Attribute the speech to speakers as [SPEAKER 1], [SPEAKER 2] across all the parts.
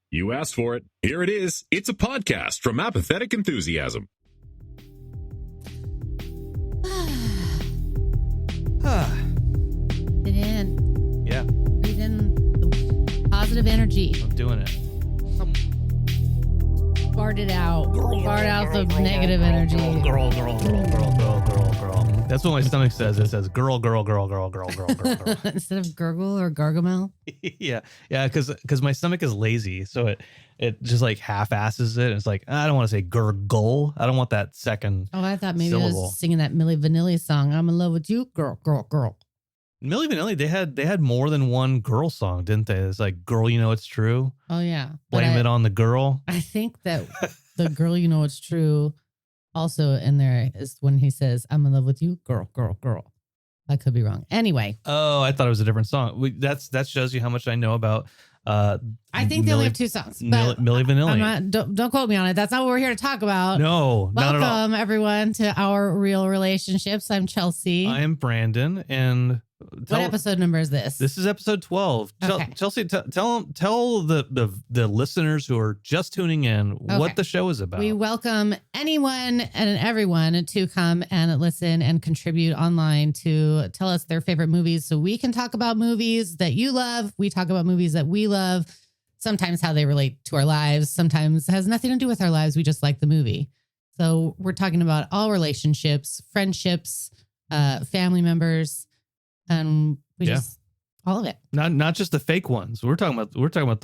[SPEAKER 1] You asked for it. Here it is. It's a podcast from Apathetic Enthusiasm.
[SPEAKER 2] Breathe in.
[SPEAKER 3] Yeah,
[SPEAKER 2] Breathe in the positive energy.
[SPEAKER 3] I'm doing it.
[SPEAKER 2] Fart it out. Fart out the negative energy.
[SPEAKER 3] Girl. That's what my stomach says. It says girl.
[SPEAKER 2] Instead of gurgle or gargamel.
[SPEAKER 3] yeah, because my stomach is lazy, so it just like half-asses it. It's like, I don't want to say gurgle. I don't want that second.
[SPEAKER 2] Oh, I thought maybe
[SPEAKER 3] syllable.
[SPEAKER 2] I was singing that Milli Vanilli song. I'm in love with you, girl.
[SPEAKER 3] Milli Vanilli, they had more than one girl song, didn't they? It's like, girl, you know it's true.
[SPEAKER 2] Oh yeah,
[SPEAKER 3] Blame it on the girl.
[SPEAKER 2] I think that the girl, you know it's true. Also in there is when he says, "I'm in love with you, girl." I could be wrong. Anyway.
[SPEAKER 3] Oh, I thought it was a different song. That shows you how much I know about.
[SPEAKER 2] I think they only have two songs. But
[SPEAKER 3] Milli Vanilli.
[SPEAKER 2] Don't quote me on it. That's not what we're here to talk about.
[SPEAKER 3] No, not at all.
[SPEAKER 2] Welcome everyone to Our Real Relationships. I'm Chelsea.
[SPEAKER 3] I am Brandon, and
[SPEAKER 2] what episode number is this?
[SPEAKER 3] This is episode 12.
[SPEAKER 2] Okay.
[SPEAKER 3] Chelsea, tell the listeners who are just tuning in what the show is about.
[SPEAKER 2] We welcome anyone and everyone to come and listen and contribute online to tell us their favorite movies so we can talk about movies that you love. We talk about movies that we love, sometimes how they relate to our lives, sometimes it has nothing to do with our lives. We just like the movie. So we're talking about all relationships, friendships, family members, and we just all of it.
[SPEAKER 3] Not just the fake ones. We're talking about the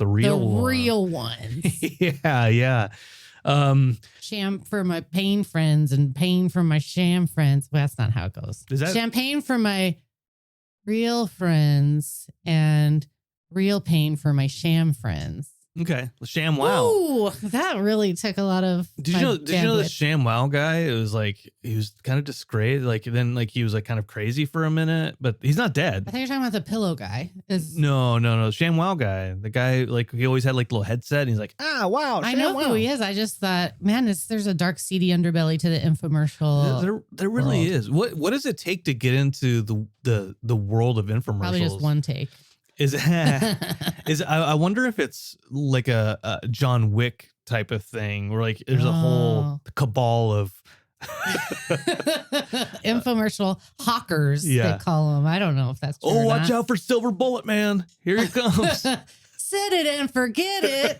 [SPEAKER 3] real ones.
[SPEAKER 2] The real ones.
[SPEAKER 3] yeah.
[SPEAKER 2] Sham for my pain friends and pain for my sham friends. Well, that's not how it goes.
[SPEAKER 3] Is that
[SPEAKER 2] champagne for my real friends and real pain for my sham friends?
[SPEAKER 3] okay? Sham wow.
[SPEAKER 2] Ooh, that really took a lot of.
[SPEAKER 3] Did you know the Sham Wow guy? It was like he was kind of disgraced. Like then like he was like kind of crazy for a minute, but he's not dead.
[SPEAKER 2] I think you're talking about the pillow guy.
[SPEAKER 3] No. Sham Wow guy. The guy like he always had like a little headset. And he's like, wow.
[SPEAKER 2] I know who he is. I just thought, man, there's a dark, seedy underbelly to the infomercial.
[SPEAKER 3] There really is. What does it take to get into the world of infomercials?
[SPEAKER 2] Probably just one take.
[SPEAKER 3] I wonder if it's like a John Wick type of thing where like there's a whole cabal of
[SPEAKER 2] infomercial hawkers, they call them. I don't know if that's true.
[SPEAKER 3] Oh, watch out for Silver Bullet Man. Here he comes.
[SPEAKER 2] Set it and forget it.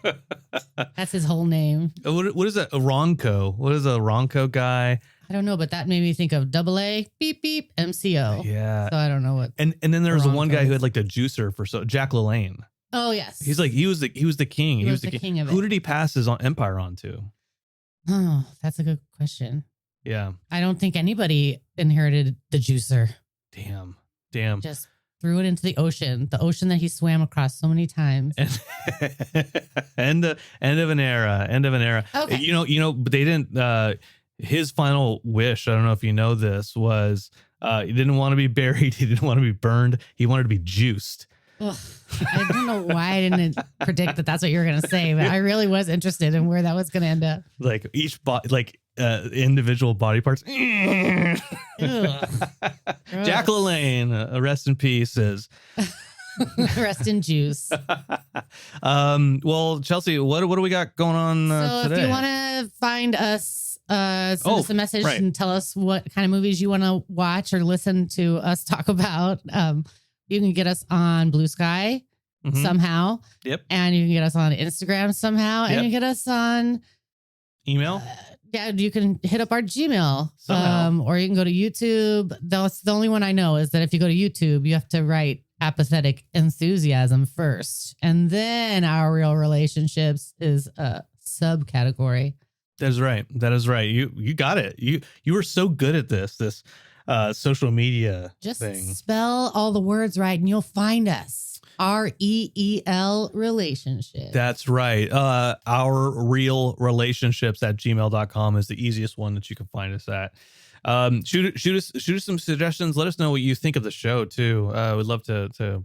[SPEAKER 2] That's his whole name.
[SPEAKER 3] What is that? A Ronco. What is a Ronco guy?
[SPEAKER 2] I don't know, but that made me think of AA, beep, beep, MCO.
[SPEAKER 3] Yeah.
[SPEAKER 2] So I don't know what.
[SPEAKER 3] And then there was the one guy who had like the juicer for Jack LaLanne.
[SPEAKER 2] Oh, yes.
[SPEAKER 3] He's like, he was the king.
[SPEAKER 2] He was the king of it.
[SPEAKER 3] Who did he pass his empire on to?
[SPEAKER 2] Oh, that's a good question.
[SPEAKER 3] Yeah.
[SPEAKER 2] I don't think anybody inherited the juicer.
[SPEAKER 3] Damn.
[SPEAKER 2] Just threw it into the ocean that he swam across so many times.
[SPEAKER 3] End of an era.
[SPEAKER 2] Okay.
[SPEAKER 3] You know, but they didn't. His final wish, I don't know if you know this, was he didn't want to be buried. He didn't want to be burned. He wanted to be juiced.
[SPEAKER 2] Ugh, I don't know why I didn't predict that that's what you were going to say, but I really was interested in where that was going to end up.
[SPEAKER 3] Like each individual body parts.
[SPEAKER 2] Ugh.
[SPEAKER 3] Jack LaLanne, rest in peace.
[SPEAKER 2] Rest in juice.
[SPEAKER 3] Well, Chelsea, what do we got going on today?
[SPEAKER 2] If you want to find us, send us a message and tell us what kind of movies you want to watch or listen to us talk about. You can get us on Bluesky somehow.
[SPEAKER 3] Yep.
[SPEAKER 2] And you can get us on Instagram somehow. And you can get us on
[SPEAKER 3] email.
[SPEAKER 2] You can hit up our Gmail. Or you can go to YouTube. That's the only one I know is that if you go to YouTube, you have to write Apathetic Enthusiasm first. And then Our Real Relationships is a subcategory.
[SPEAKER 3] That is right. You got it. You were so good at this social media
[SPEAKER 2] just
[SPEAKER 3] thing.
[SPEAKER 2] Spell all the words right and you'll find us. REEL relationship.
[SPEAKER 3] That's right. OurReelRelations.bsky.social is the easiest one that you can find us at. Shoot us some suggestions. Let us know what you think of the show too. We'd love to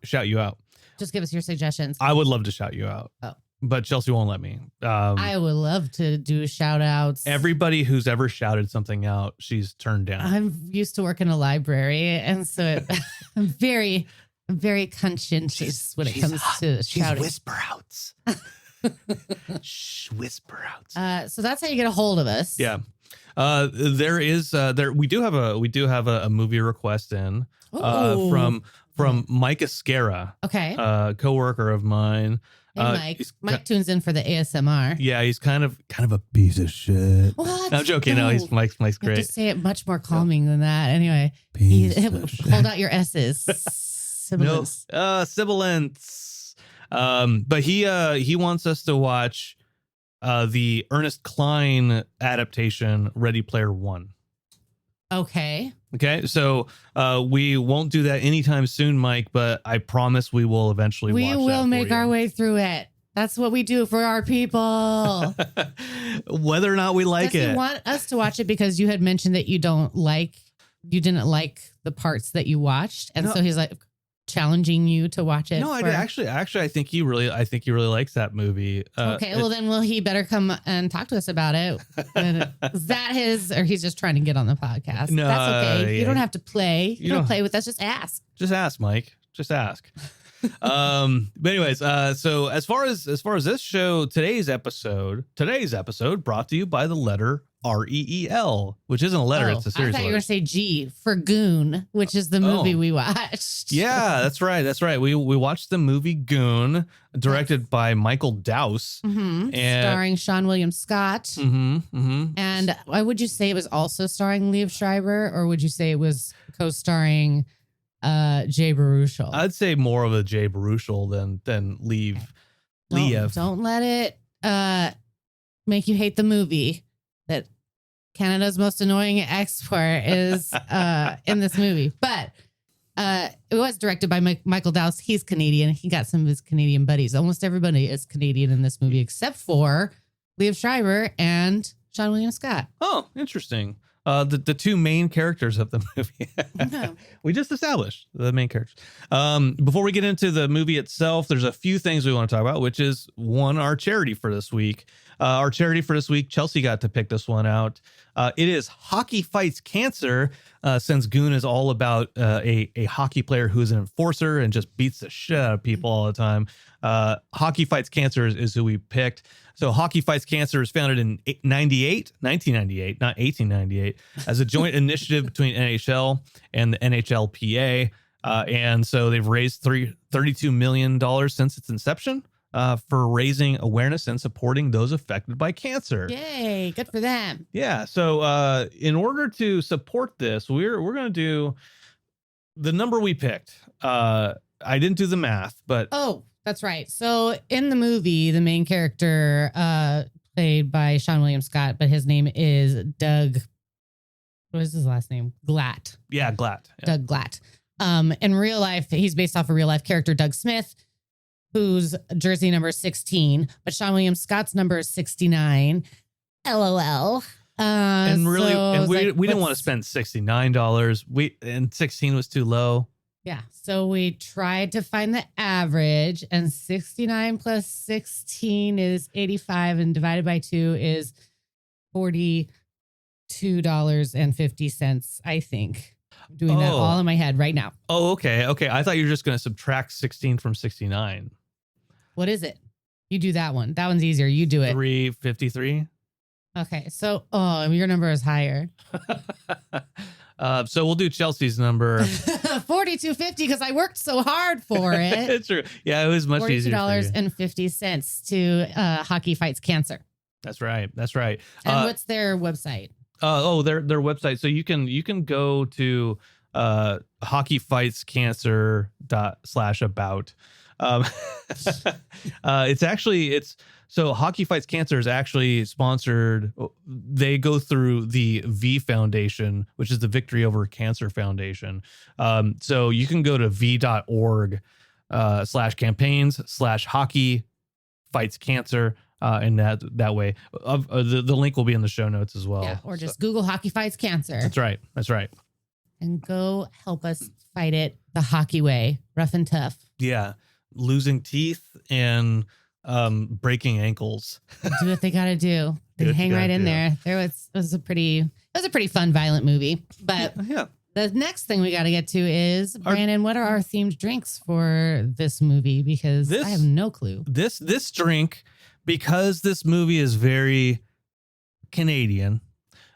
[SPEAKER 3] shout you out.
[SPEAKER 2] Just give us your suggestions.
[SPEAKER 3] I would love to shout you out.
[SPEAKER 2] Oh.
[SPEAKER 3] But Chelsea won't let me.
[SPEAKER 2] I would love to do shout outs.
[SPEAKER 3] Everybody who's ever shouted something out, she's turned down.
[SPEAKER 2] I'm used to work in a library, and so I'm very conscientious when it comes to shouting.
[SPEAKER 3] Whisper outs.
[SPEAKER 2] So that's how you get a hold of us.
[SPEAKER 3] Yeah. We do have a movie request in from Mike Escara.
[SPEAKER 2] Okay.
[SPEAKER 3] Coworker of mine.
[SPEAKER 2] Hey, Mike tunes in for the ASMR.
[SPEAKER 3] Yeah, he's kind of a piece of shit.
[SPEAKER 2] What?
[SPEAKER 3] No, I'm joking. No, Mike's great.
[SPEAKER 2] You have to say it much more calming than that. Anyway, hold out your S's. Sibilants.
[SPEAKER 3] No, sibilants. But he wants us to watch the Ernest Cline adaptation, Ready Player One.
[SPEAKER 2] Okay.
[SPEAKER 3] So we won't do that anytime soon, Mike, but I promise we will eventually watch that.
[SPEAKER 2] We will make our way through it. That's what we do for our people.
[SPEAKER 3] Whether or not we like it.
[SPEAKER 2] You want us to watch it because you had mentioned that you didn't like the parts that you watched. And so he's like challenging you to watch it.
[SPEAKER 3] No, I think he really likes that movie.
[SPEAKER 2] Okay, well then he better come and talk to us about it. Is that his, or he's just trying to get on the podcast?
[SPEAKER 3] No,
[SPEAKER 2] that's okay.
[SPEAKER 3] Yeah.
[SPEAKER 2] You don't have to play. You don't play with us. Just ask.
[SPEAKER 3] Just ask, Mike. Just ask. But anyways, so as far as this show, today's episode brought to you by the letter REEL, which isn't a letter, it's a series.
[SPEAKER 2] I thought you were going to say G for Goon, which is the movie we watched.
[SPEAKER 3] Yeah, that's right. We watched the movie Goon, directed by Michael Dowse, and
[SPEAKER 2] starring Sean William Scott. And why would you say it was also starring Liev Schreiber, or would you say it was co-starring Jay Baruchel?
[SPEAKER 3] I'd say more of a Jay Baruchel than Liev.
[SPEAKER 2] Don't let it make you hate the movie that Canada's most annoying export is in this movie. But it was directed by Michael Dowse. He's Canadian. He got some of his Canadian buddies. Almost everybody is Canadian in this movie except for Liev Schreiber and Sean William Scott.
[SPEAKER 3] Oh, interesting. The two main characters of the movie. We just established the main characters. Before we get into the movie itself, there's a few things we want to talk about, which is one, our charity for this week. Chelsea got to pick this one out. It is Hockey Fights Cancer, since Goon is all about a hockey player who is an enforcer and just beats the shit out of people all the time. Hockey Fights Cancer is who we picked. So Hockey Fights Cancer is founded in 1998, not 1898, as a joint initiative between NHL and the NHLPA. And so they've raised $32 million since its inception for raising awareness and supporting those affected by cancer.
[SPEAKER 2] Yay, good for them.
[SPEAKER 3] Yeah. So in order to support this, we're going to do the number we picked. I didn't do the math, but...
[SPEAKER 2] Oh, that's right. So in the movie, the main character played by Sean William Scott, but his name is Doug. What is his last name? Glatt.
[SPEAKER 3] Yeah, Glatt. Yeah.
[SPEAKER 2] Doug Glatt. In real life, he's based off a real life character, Doug Smith, whose jersey number is 16, but Sean William Scott's number is 69. LOL.
[SPEAKER 3] And really, we didn't want to spend $69. And 16 was too low.
[SPEAKER 2] Yeah. So we tried to find the average, and 69 plus 16 is 85, and divided by 2 is $42.50, I think. I'm doing that all in my head right now.
[SPEAKER 3] Oh, okay. I thought you were just going to subtract 16 from 69.
[SPEAKER 2] What is it? You do that one. That one's easier. You do it.
[SPEAKER 3] 353.
[SPEAKER 2] Okay. So, your number is higher.
[SPEAKER 3] So we'll do Chelsea's number.
[SPEAKER 2] $42.50 because I worked so hard for it.
[SPEAKER 3] It's true. Yeah, it was much easier.
[SPEAKER 2] $42.50 to Hockey Fights Cancer.
[SPEAKER 3] That's right.
[SPEAKER 2] And what's their website?
[SPEAKER 3] Their website. So you can go to hockeyfightscancer.com/about. So Hockey Fights Cancer is actually sponsored. They go through the V Foundation, which is the Victory Over Cancer Foundation. So you can go to v.org /campaigns/Hockey Fights Cancer. And that way, the link will be in the show notes as well.
[SPEAKER 2] Yeah, or just Google Hockey Fights Cancer.
[SPEAKER 3] That's right.
[SPEAKER 2] And go help us fight it the hockey way, rough and tough.
[SPEAKER 3] Yeah, losing teeth and breaking ankles.
[SPEAKER 2] Do what they got to do. They hang right in there. It was a pretty fun, violent movie. But
[SPEAKER 3] yeah.
[SPEAKER 2] The next thing we got to get to is, Brandon, what are our themed drinks for this movie? Because I have no clue.
[SPEAKER 3] This drink because this movie is very Canadian,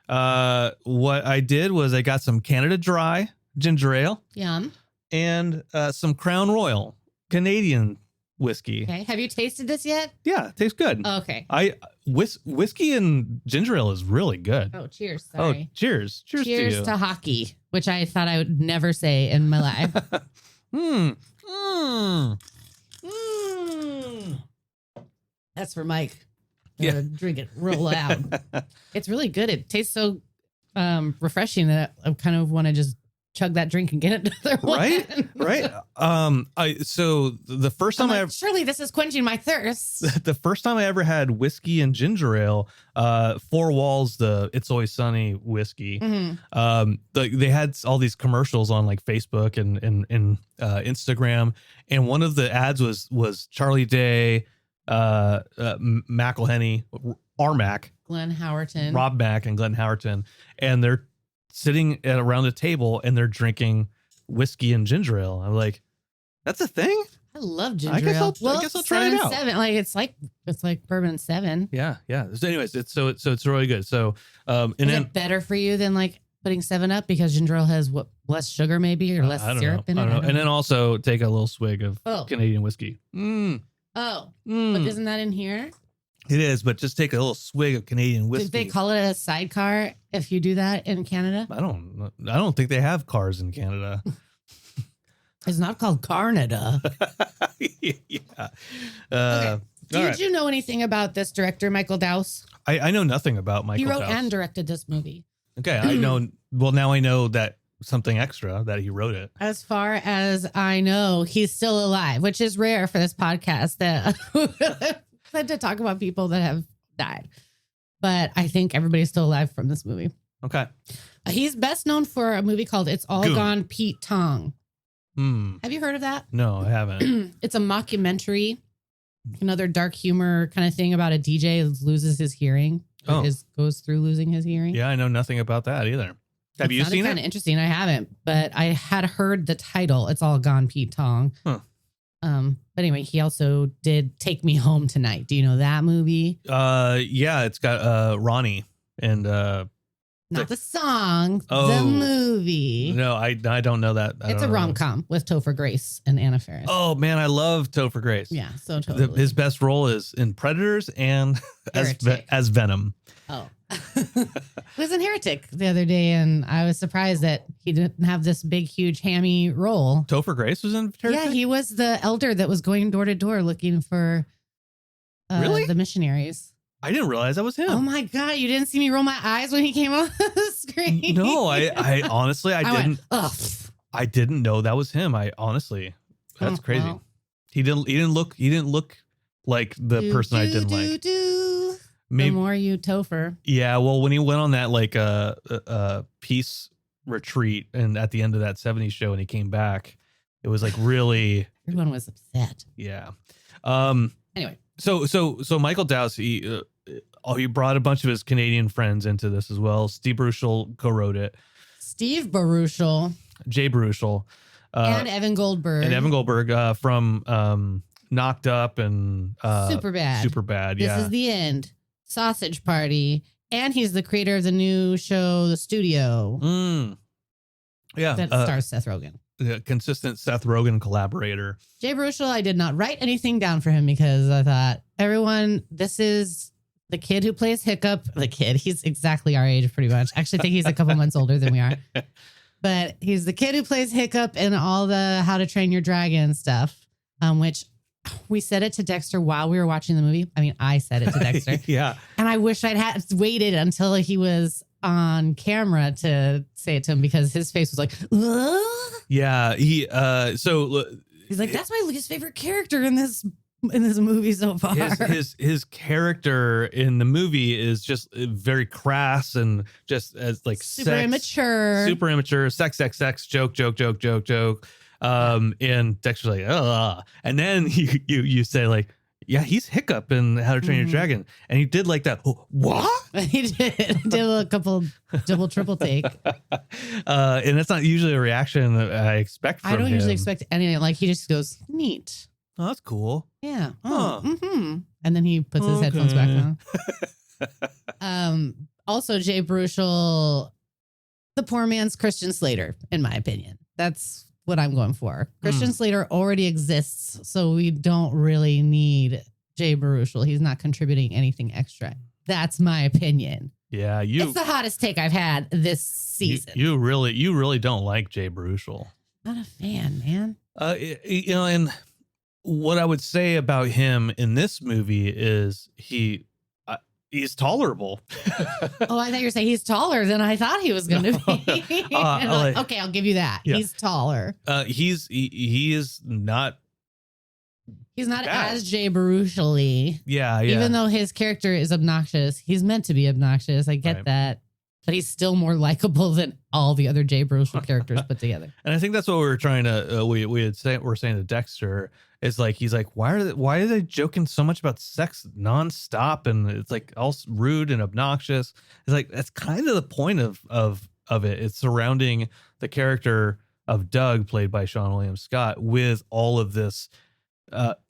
[SPEAKER 3] what I did was I got some Canada Dry ginger ale.
[SPEAKER 2] Yum.
[SPEAKER 3] And some Crown Royal Canadian whiskey.
[SPEAKER 2] Okay. Have you tasted this yet?
[SPEAKER 3] Yeah, it tastes good.
[SPEAKER 2] Okay.
[SPEAKER 3] Whiskey and ginger ale is really good.
[SPEAKER 2] Oh, cheers. Sorry.
[SPEAKER 3] Oh, cheers. Cheers to you.
[SPEAKER 2] To hockey, which I thought I would never say in my life. That's for Mike.
[SPEAKER 3] Yeah.
[SPEAKER 2] Drink it real loud. It's really good. It tastes so refreshing that I kind of want to just chug that drink and get another one.
[SPEAKER 3] Right. So the first time
[SPEAKER 2] surely this is quenching my thirst.
[SPEAKER 3] the first time I ever had whiskey and ginger ale, Four Walls, the It's Always Sunny whiskey. They had all these commercials on like Facebook and Instagram, and one of the ads was Charlie Day, McElhenney, Armac,
[SPEAKER 2] Glenn Howerton,
[SPEAKER 3] Rob Mack, and Glenn Howerton, and they're sitting around a table and they're drinking whiskey and ginger ale. I'm like, that's a thing?
[SPEAKER 2] I love ginger ale.
[SPEAKER 3] I guess I'll try it out.
[SPEAKER 2] 7, like it's like bourbon 7.
[SPEAKER 3] Yeah. So anyways, it's really good. So
[SPEAKER 2] Is it better for you than like putting 7 Up because ginger ale has less sugar maybe or less syrup in it?
[SPEAKER 3] I don't know. And then also take a little swig of Canadian whiskey.
[SPEAKER 2] But isn't that in here?
[SPEAKER 3] It is, but just take a little swig of Canadian whiskey.
[SPEAKER 2] Did they call it a sidecar if you do that in Canada?
[SPEAKER 3] I don't think they have cars in Canada.
[SPEAKER 2] It's not called Canada.
[SPEAKER 3] Yeah.
[SPEAKER 2] Okay. Did you know anything about this director, Michael Dowse?
[SPEAKER 3] I know nothing about Michael Dowse.
[SPEAKER 2] He wrote and directed this movie.
[SPEAKER 3] Okay, I know. Well, now I know that something extra that he wrote it.
[SPEAKER 2] As far as I know, he's still alive, which is rare for this podcast. That to talk about people that have died, but I think everybody's still alive from this movie.
[SPEAKER 3] Okay.
[SPEAKER 2] He's best known for a movie called It's All
[SPEAKER 3] Goon.
[SPEAKER 2] Gone Pete Tong. Have you heard of that?
[SPEAKER 3] No, I haven't.
[SPEAKER 2] It's a mockumentary, another dark humor kind of thing about a DJ who loses his hearing. Goes through losing his hearing.
[SPEAKER 3] Yeah, I know nothing about that either. Have you seen it?
[SPEAKER 2] Kind of interesting. I haven't, but I had heard the title. It's All Gone Pete Tong.
[SPEAKER 3] Huh.
[SPEAKER 2] But anyway, he also did Take Me Home Tonight. Do you know that movie?
[SPEAKER 3] Yeah, it's got Ronnie and
[SPEAKER 2] not the song, the movie.
[SPEAKER 3] No, I don't know that.
[SPEAKER 2] It's a rom-com with Topher Grace and Anna Faris.
[SPEAKER 3] Oh man, I love Topher Grace.
[SPEAKER 2] Yeah, so totally.
[SPEAKER 3] His best role is in Predators and as Venom.
[SPEAKER 2] Oh. He was in Heretic the other day, and I was surprised that he didn't have this big, huge, hammy role.
[SPEAKER 3] Topher Grace was in Heretic?
[SPEAKER 2] Yeah, he was the elder that was going door to door looking for the missionaries.
[SPEAKER 3] I didn't realize that was him.
[SPEAKER 2] Oh my God, you didn't see me roll my eyes when he came on the screen?
[SPEAKER 3] No, I honestly, I didn't. I didn't know that was him. That's crazy. Well. He didn't look like the person I didn't like.
[SPEAKER 2] Maybe, the more you Topher.
[SPEAKER 3] Yeah, well, when he went on that like peace retreat and at the end of that 70s show and he came back, it was like really
[SPEAKER 2] everyone was upset.
[SPEAKER 3] Yeah.
[SPEAKER 2] Anyway.
[SPEAKER 3] So Michael Dowse, he brought a bunch of his Canadian friends into this as well. Steve Baruchel co-wrote it.
[SPEAKER 2] Steve Baruchel.
[SPEAKER 3] Jay Baruchel.
[SPEAKER 2] And Evan Goldberg.
[SPEAKER 3] From Knocked Up and Superbad.
[SPEAKER 2] This is the end. Sausage Party, and he's the creator of the new show, The Studio.
[SPEAKER 3] Yeah,
[SPEAKER 2] that stars Seth Rogen.
[SPEAKER 3] The consistent Seth Rogen collaborator.
[SPEAKER 2] Jay Baruchel, I did not write anything down for him because I thought, this is the kid who plays Hiccup. The kid, he's exactly our age, pretty much. Actually, I think he's a couple months older than we are. But he's the kid who plays Hiccup in all the How to Train Your Dragon stuff, which we said it to Dexter while we were watching the movie. I mean, I said it to Dexter.
[SPEAKER 3] Yeah.
[SPEAKER 2] And I wish I'd had waited until he was on camera to say it to him because his face was like, ugh?
[SPEAKER 3] Yeah. He's
[SPEAKER 2] like, that's my least favorite character in this movie so far.
[SPEAKER 3] His character in the movie is just very crass and just as like super immature, sex, joke. And Dexter's like, oh, and then you say like, yeah, he's Hiccup in How to Train Your Dragon, and he did like that. Oh, what?
[SPEAKER 2] He did a couple double triple take,
[SPEAKER 3] and that's not usually a reaction that I expect from him.
[SPEAKER 2] I don't usually expect anything. Like he just goes neat.
[SPEAKER 3] Oh, that's cool.
[SPEAKER 2] Yeah.
[SPEAKER 3] Huh.
[SPEAKER 2] And then he puts his headphones back on. Also, Jay Baruchel, the poor man's Christian Slater, in my opinion. That's what I'm going for. Christian Slater already exists, so we don't really need Jay Baruchel. He's not contributing anything extra. That's my opinion.
[SPEAKER 3] Yeah,
[SPEAKER 2] it's the hottest take I've had this season.
[SPEAKER 3] You really don't like Jay Baruchel.
[SPEAKER 2] Not a fan, man.
[SPEAKER 3] And what I would say about him in this movie is he's tolerable.
[SPEAKER 2] Oh, I thought you were saying he's taller than I thought he was going to be. Okay, I'll give you that. Yeah. He's taller.
[SPEAKER 3] He is not.
[SPEAKER 2] He's not as Jay Baruchel-y.
[SPEAKER 3] Yeah.
[SPEAKER 2] Even though his character is obnoxious, he's meant to be obnoxious. I get that. But he's still more likable than all the other Jay Baruchel characters put together.
[SPEAKER 3] And I think that's what we were trying to we're saying to Dexter is like he's like why are they joking so much about sex nonstop, and it's like all rude and obnoxious. It's like that's kind of the point of it. It's surrounding the character of Doug, played by Sean William Scott, with all of this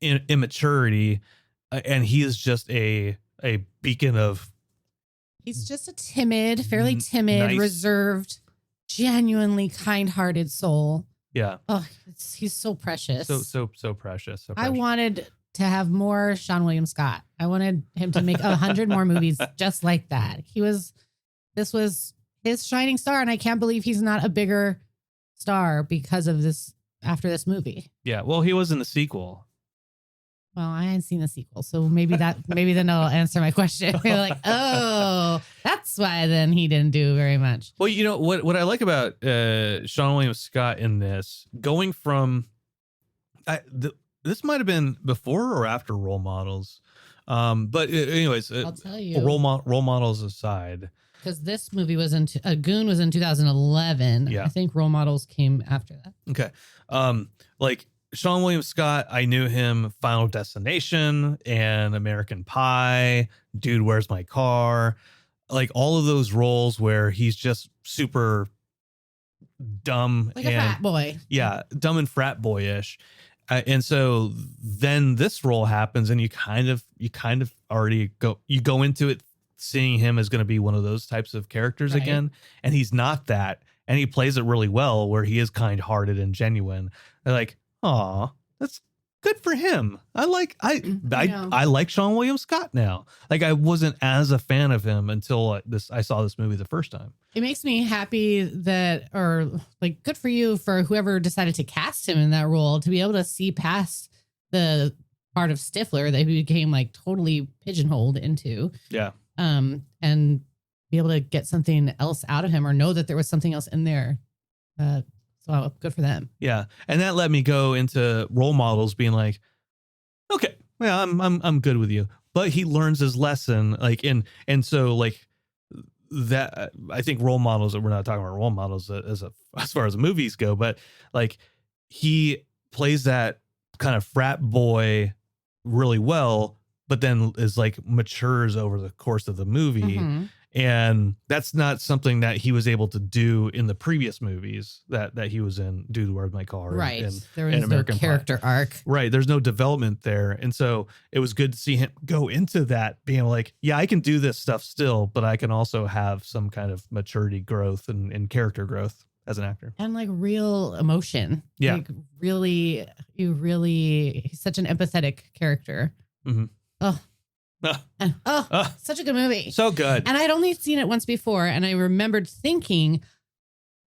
[SPEAKER 3] immaturity, and he is just a beacon of.
[SPEAKER 2] He's just a fairly timid, nice, reserved, genuinely kind-hearted soul.
[SPEAKER 3] Yeah.
[SPEAKER 2] Oh, he's so precious.
[SPEAKER 3] So precious.
[SPEAKER 2] I wanted to have more Sean William Scott. I wanted him to make 100 more movies just like that. This was his shining star, and I can't believe he's not a bigger star because of this after this movie.
[SPEAKER 3] Yeah. Well, he was in the sequel.
[SPEAKER 2] Well, I hadn't seen the sequel, so maybe then that'll answer my question. You're like, oh, that's why then he didn't do very much.
[SPEAKER 3] Well, you know what I like about Sean William Scott in this, going from this might have been before or after Role Models, but anyways,
[SPEAKER 2] I'll tell you.
[SPEAKER 3] Role Models aside,
[SPEAKER 2] because this movie was Goon was in 2011.
[SPEAKER 3] Yeah.
[SPEAKER 2] I think Role Models came after that.
[SPEAKER 3] Okay, like. Sean William Scott, I knew him Final Destination and American Pie, Dude, Where's My Car? Like all of those roles where he's just super dumb.
[SPEAKER 2] Like a frat boy.
[SPEAKER 3] Yeah, dumb and frat boyish. And so then this role happens and you kind of already go into it seeing him as going to be one of those types of characters again. And he's not that. And he plays it really well where he is kind-hearted and genuine. They're like, aw, that's good for him. I like Sean William Scott now. Like I wasn't as a fan of him until I saw this movie the first time.
[SPEAKER 2] It makes me happy good for you for whoever decided to cast him in that role, to be able to see past the part of Stifler that he became like totally pigeonholed into.
[SPEAKER 3] Yeah.
[SPEAKER 2] And be able to get something else out of him or know that there was something else in there. So good for them.
[SPEAKER 3] Yeah. And that let me go into Role Models being like, okay, yeah, I'm good with you. But he learns his lesson. Like, and so like that, I think Role Models, we're not talking about Role Models as far as the movies go, but like he plays that kind of frat boy really well, but then is like matures over the course of the movie. Mm-hmm. And that's not something that he was able to do in the previous movies that he was in, Dude, Where's My Car?
[SPEAKER 2] Right.
[SPEAKER 3] And
[SPEAKER 2] there was no character arc.
[SPEAKER 3] Right. There's no development there. And so it was good to see him go into that being like, yeah, I can do this stuff still, but I can also have some kind of maturity growth and character growth as an actor.
[SPEAKER 2] And like real emotion.
[SPEAKER 3] Yeah.
[SPEAKER 2] Like really, he's such an empathetic character.
[SPEAKER 3] Mm-hmm.
[SPEAKER 2] Oh. Such a good movie.
[SPEAKER 3] So good.
[SPEAKER 2] And I'd only seen it once before, and I remembered thinking,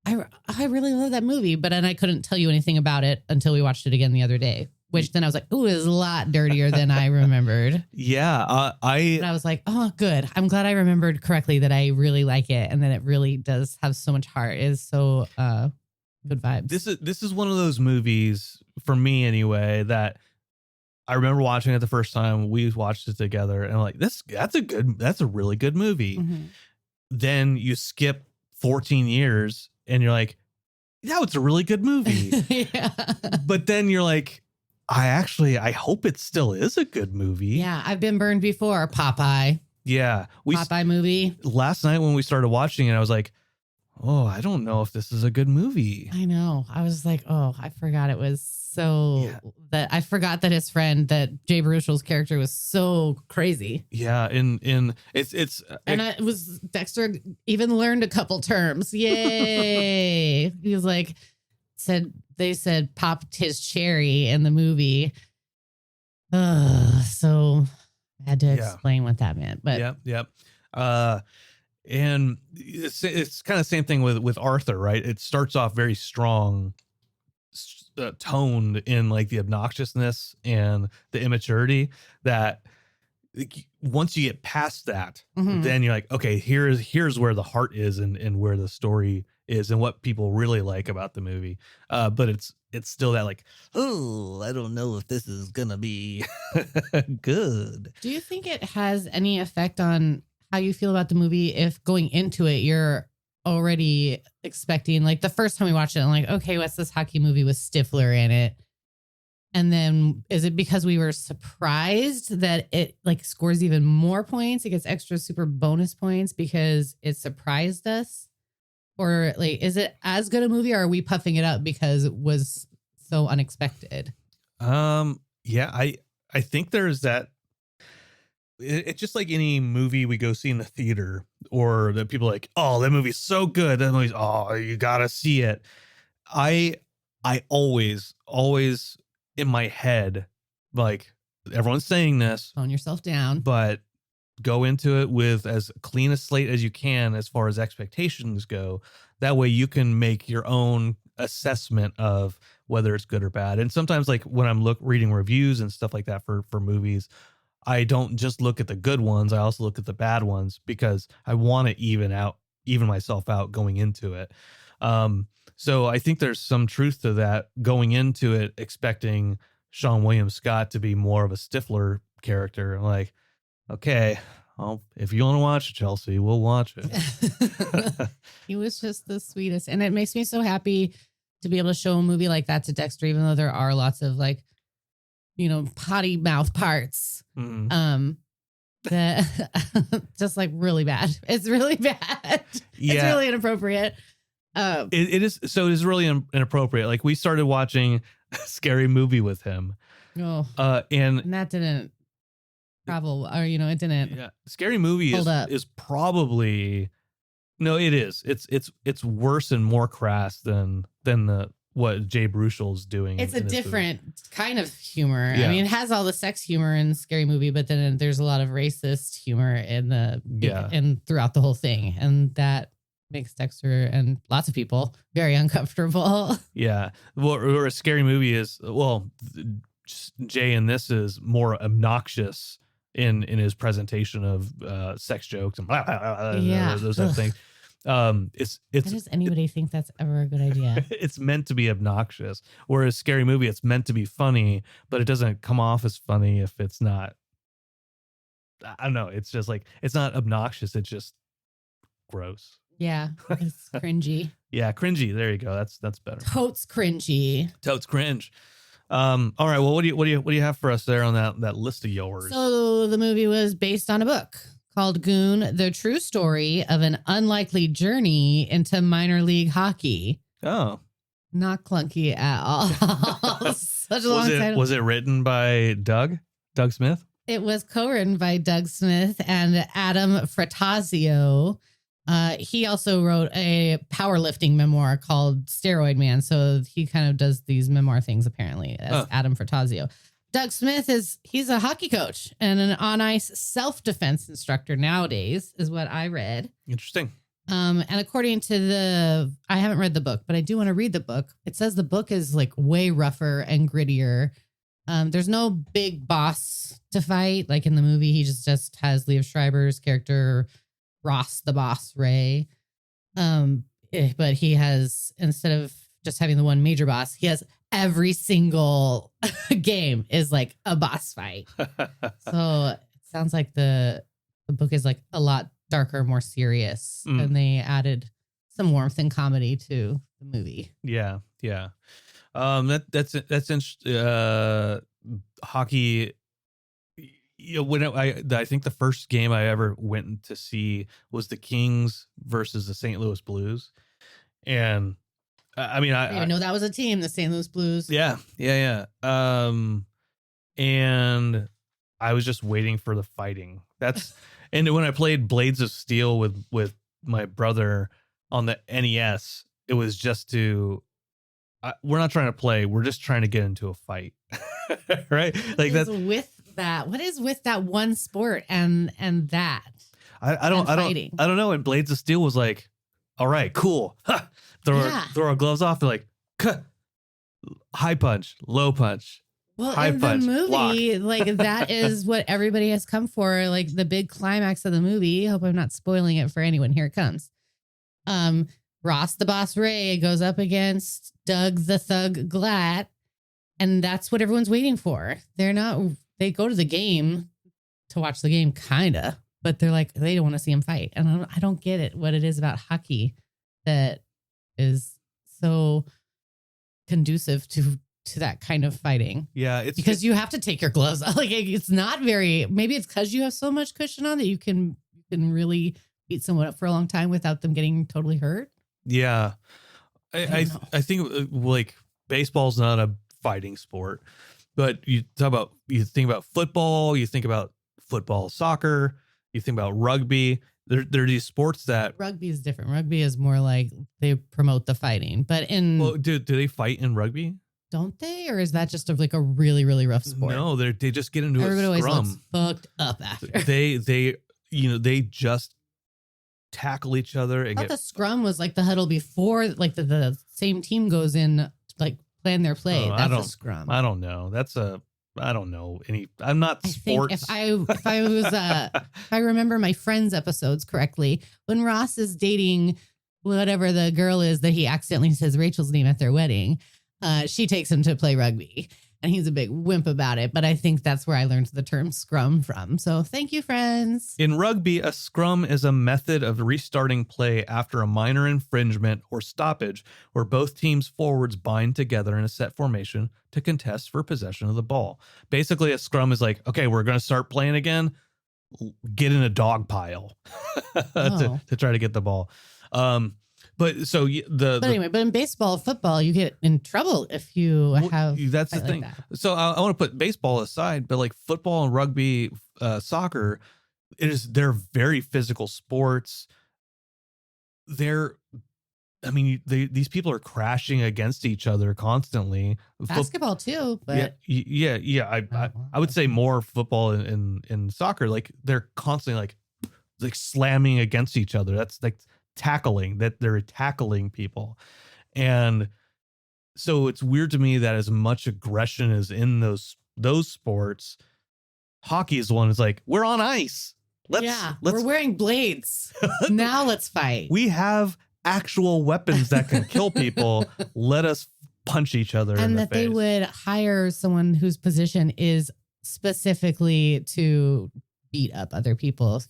[SPEAKER 2] I really love that movie, but then I couldn't tell you anything about it until we watched it again the other day, which then I was like, ooh, it is a lot dirtier than I remembered.
[SPEAKER 3] Yeah.
[SPEAKER 2] And I was like, oh, good. I'm glad I remembered correctly that I really like it, and that it really does have so much heart. It is so good vibes.
[SPEAKER 3] This is one of those movies, for me anyway, that I remember watching it the first time. We watched it together and I'm like, that's a really good movie. Mm-hmm. Then you skip 14 years and you're like, yeah, it's a really good movie.
[SPEAKER 2] Yeah.
[SPEAKER 3] But then you're like, I hope it still is a good movie.
[SPEAKER 2] Yeah. I've been burned before. Popeye.
[SPEAKER 3] Yeah.
[SPEAKER 2] Popeye movie.
[SPEAKER 3] Last night when we started watching it, I was like, oh, I don't know if this is a good movie.
[SPEAKER 2] I know. I was like, oh, I forgot it was that I forgot that his friend, that Jay Baruchel's character was so crazy.
[SPEAKER 3] Yeah. And
[SPEAKER 2] it was Dexter even learned a couple terms. Yay. He was like, they said popped his cherry in the movie. So I had to explain what that meant. But
[SPEAKER 3] yep. And it's kind of the same thing with Arthur, right? It starts off very strong, toned in like the obnoxiousness and the immaturity that once you get past that, then you're like, okay, here's where the heart is and where the story is and what people really like about the movie. But it's still that like, oh, I don't know if this is gonna be good.
[SPEAKER 2] Do you think it has any effect on how you feel about the movie if going into it you're already expecting, like the first time we watched it, I'm like, okay, what's this hockey movie with Stifler in it? And then is it because we were surprised that it like scores even more points? It gets extra super bonus points because it surprised us? Or like, is it as good a movie, or are we puffing it up because it was so unexpected?
[SPEAKER 3] Yeah, I think there's that. It's just like any movie we go see in the theater, or that people are like, oh, that movie's so good. That movie's, oh, you gotta see it. I always in my head, like, everyone's saying this,
[SPEAKER 2] Tone yourself down,
[SPEAKER 3] but go into it with as clean a slate as you can as far as expectations go. That way you can make your own assessment of whether it's good or bad. And sometimes, like when I'm reading reviews and stuff like that for movies, I don't just look at the good ones. I also look at the bad ones because I want to even myself out going into it. So I think there's some truth to that, going into it expecting Sean William Scott to be more of a Stifler character. Like, okay, well, if you want to watch it, Chelsea, we'll watch it.
[SPEAKER 2] He was just the sweetest. And it makes me so happy to be able to show a movie like that to Dexter, even though there are lots of like, potty mouth parts. That just like really bad. It's really bad.
[SPEAKER 3] Yeah.
[SPEAKER 2] It's really inappropriate.
[SPEAKER 3] It is really inappropriate. Like we started watching a Scary Movie with him. And
[SPEAKER 2] that didn't travel, or it didn't.
[SPEAKER 3] Yeah, Scary Movie is probably, no, it is. It's worse and more crass than what Jay Baruchel's doing.
[SPEAKER 2] It's a different kind of humor.
[SPEAKER 3] Yeah.
[SPEAKER 2] I mean, it has all the sex humor in Scary Movie, but then there's a lot of racist humor and throughout the whole thing, and that makes Dexter and lots of people very uncomfortable.
[SPEAKER 3] Yeah, or a Scary Movie is, Jay in this is more obnoxious in his presentation of sex jokes and those type of things. How
[SPEAKER 2] does anybody think that's ever a good idea?
[SPEAKER 3] It's meant to be obnoxious, whereas Scary Movie, it's meant to be funny, but it doesn't come off as funny if it's not. I don't know. It's just like, it's not obnoxious. It's just gross.
[SPEAKER 2] Yeah, it's cringy.
[SPEAKER 3] Yeah, cringy. There you go. That's better.
[SPEAKER 2] Totes cringy.
[SPEAKER 3] Totes cringe. All right. Well, what do you have for us there on that list of yours?
[SPEAKER 2] So the movie was based on a book called Goon, the true story of an unlikely journey into minor league hockey.
[SPEAKER 3] Oh,
[SPEAKER 2] not clunky at all. Such a long title.
[SPEAKER 3] Was it written by Doug Smith?
[SPEAKER 2] It was co-written by Doug Smith and Adam Fratazio. He also wrote a powerlifting memoir called Steroid Man. So he kind of does these memoir things, apparently, as Adam Fratazio. Doug Smith he's a hockey coach and an on-ice self-defense instructor nowadays, is what I read.
[SPEAKER 3] Interesting.
[SPEAKER 2] And according to I haven't read the book, but I do want to read the book. It says the book is like way rougher and grittier. There's no big boss to fight. Like in the movie, he just has Liev Schreiber's character, Ross the Boss Ray. But he has, instead of just having the one major boss, he has every single game is like a boss fight. So it sounds like the book is like a lot darker, more serious, and they added some warmth and comedy to the movie.
[SPEAKER 3] Yeah. That's interesting. Hockey. When I think the first game I ever went to see was the Kings versus the St. Louis Blues. And I mean,
[SPEAKER 2] I didn't even know that was a team, the St. Louis Blues.
[SPEAKER 3] Yeah. And I was just waiting for the fighting. And when I played Blades of Steel with my brother on the NES, it was just we're not trying to play. We're just trying to get into a fight. Right. Like that's
[SPEAKER 2] with that. What is with that one sport and that?
[SPEAKER 3] I don't know. And Blades of Steel was like, all right, cool. Throw our gloves off. They're like, high punch, low punch.
[SPEAKER 2] Well, in the movie, like that is what everybody has come for. Like the big climax of the movie. Hope I'm not spoiling it for anyone. Here it comes. Ross the Boss Ray goes up against Doug the Thug Glatt, and that's what everyone's waiting for. They go to the game to watch the game, kinda, but they're like they don't want to see him fight, and I don't get it. What it is about hockey that is so conducive to that kind of fighting.
[SPEAKER 3] Yeah, it's
[SPEAKER 2] because you have to take your gloves off. Like it's not very. Maybe it's because you have so much cushion on that you can really beat someone up for a long time without them getting totally hurt.
[SPEAKER 3] Yeah, I think like baseball's not a fighting sport, but you think about football, you think about football, soccer, you think about rugby. There are these sports that
[SPEAKER 2] rugby is different. Rugby is more like they promote the fighting, but
[SPEAKER 3] do they fight in rugby?
[SPEAKER 2] Don't they? Or is that just like a really, really rough sport?
[SPEAKER 3] No, they just get into
[SPEAKER 2] Everybody
[SPEAKER 3] a scrum.
[SPEAKER 2] Always looks fucked up after.
[SPEAKER 3] They just tackle each other. And
[SPEAKER 2] I thought the scrum was like the huddle before, like the same team goes in, like plan their play. That's a scrum.
[SPEAKER 3] I don't know. I don't know any. I'm not sports.
[SPEAKER 2] If I remember my Friends episodes correctly, when Ross is dating whatever the girl is that he accidentally says Rachel's name at their wedding, she takes him to play rugby, and he's a big wimp about it. But I think that's where I learned the term scrum from. So thank you, Friends.
[SPEAKER 3] In rugby, a scrum is a method of restarting play after a minor infringement or stoppage where both teams' forwards bind together in a set formation to contest for possession of the ball. Basically, a scrum is like, okay, we're going to start playing again. Get in a dog pile to try to get the ball. But in baseball, football, you get in trouble if you have. That's the thing. Like that. So I want to put baseball aside, but like football and rugby, soccer, they're very physical sports. These people are crashing against each other constantly.
[SPEAKER 2] Basketball too, but
[SPEAKER 3] yeah. I would say more football and soccer. Like they're constantly like slamming against each other. That's like tackling, that they're tackling people. And so it's weird to me that as much aggression is in those sports, hockey is the one that's like, we're on ice. We're wearing blades. Now let's fight. We have actual weapons that can kill people. Let us punch each other in the face. They would hire someone whose position is specifically to beat up other people. It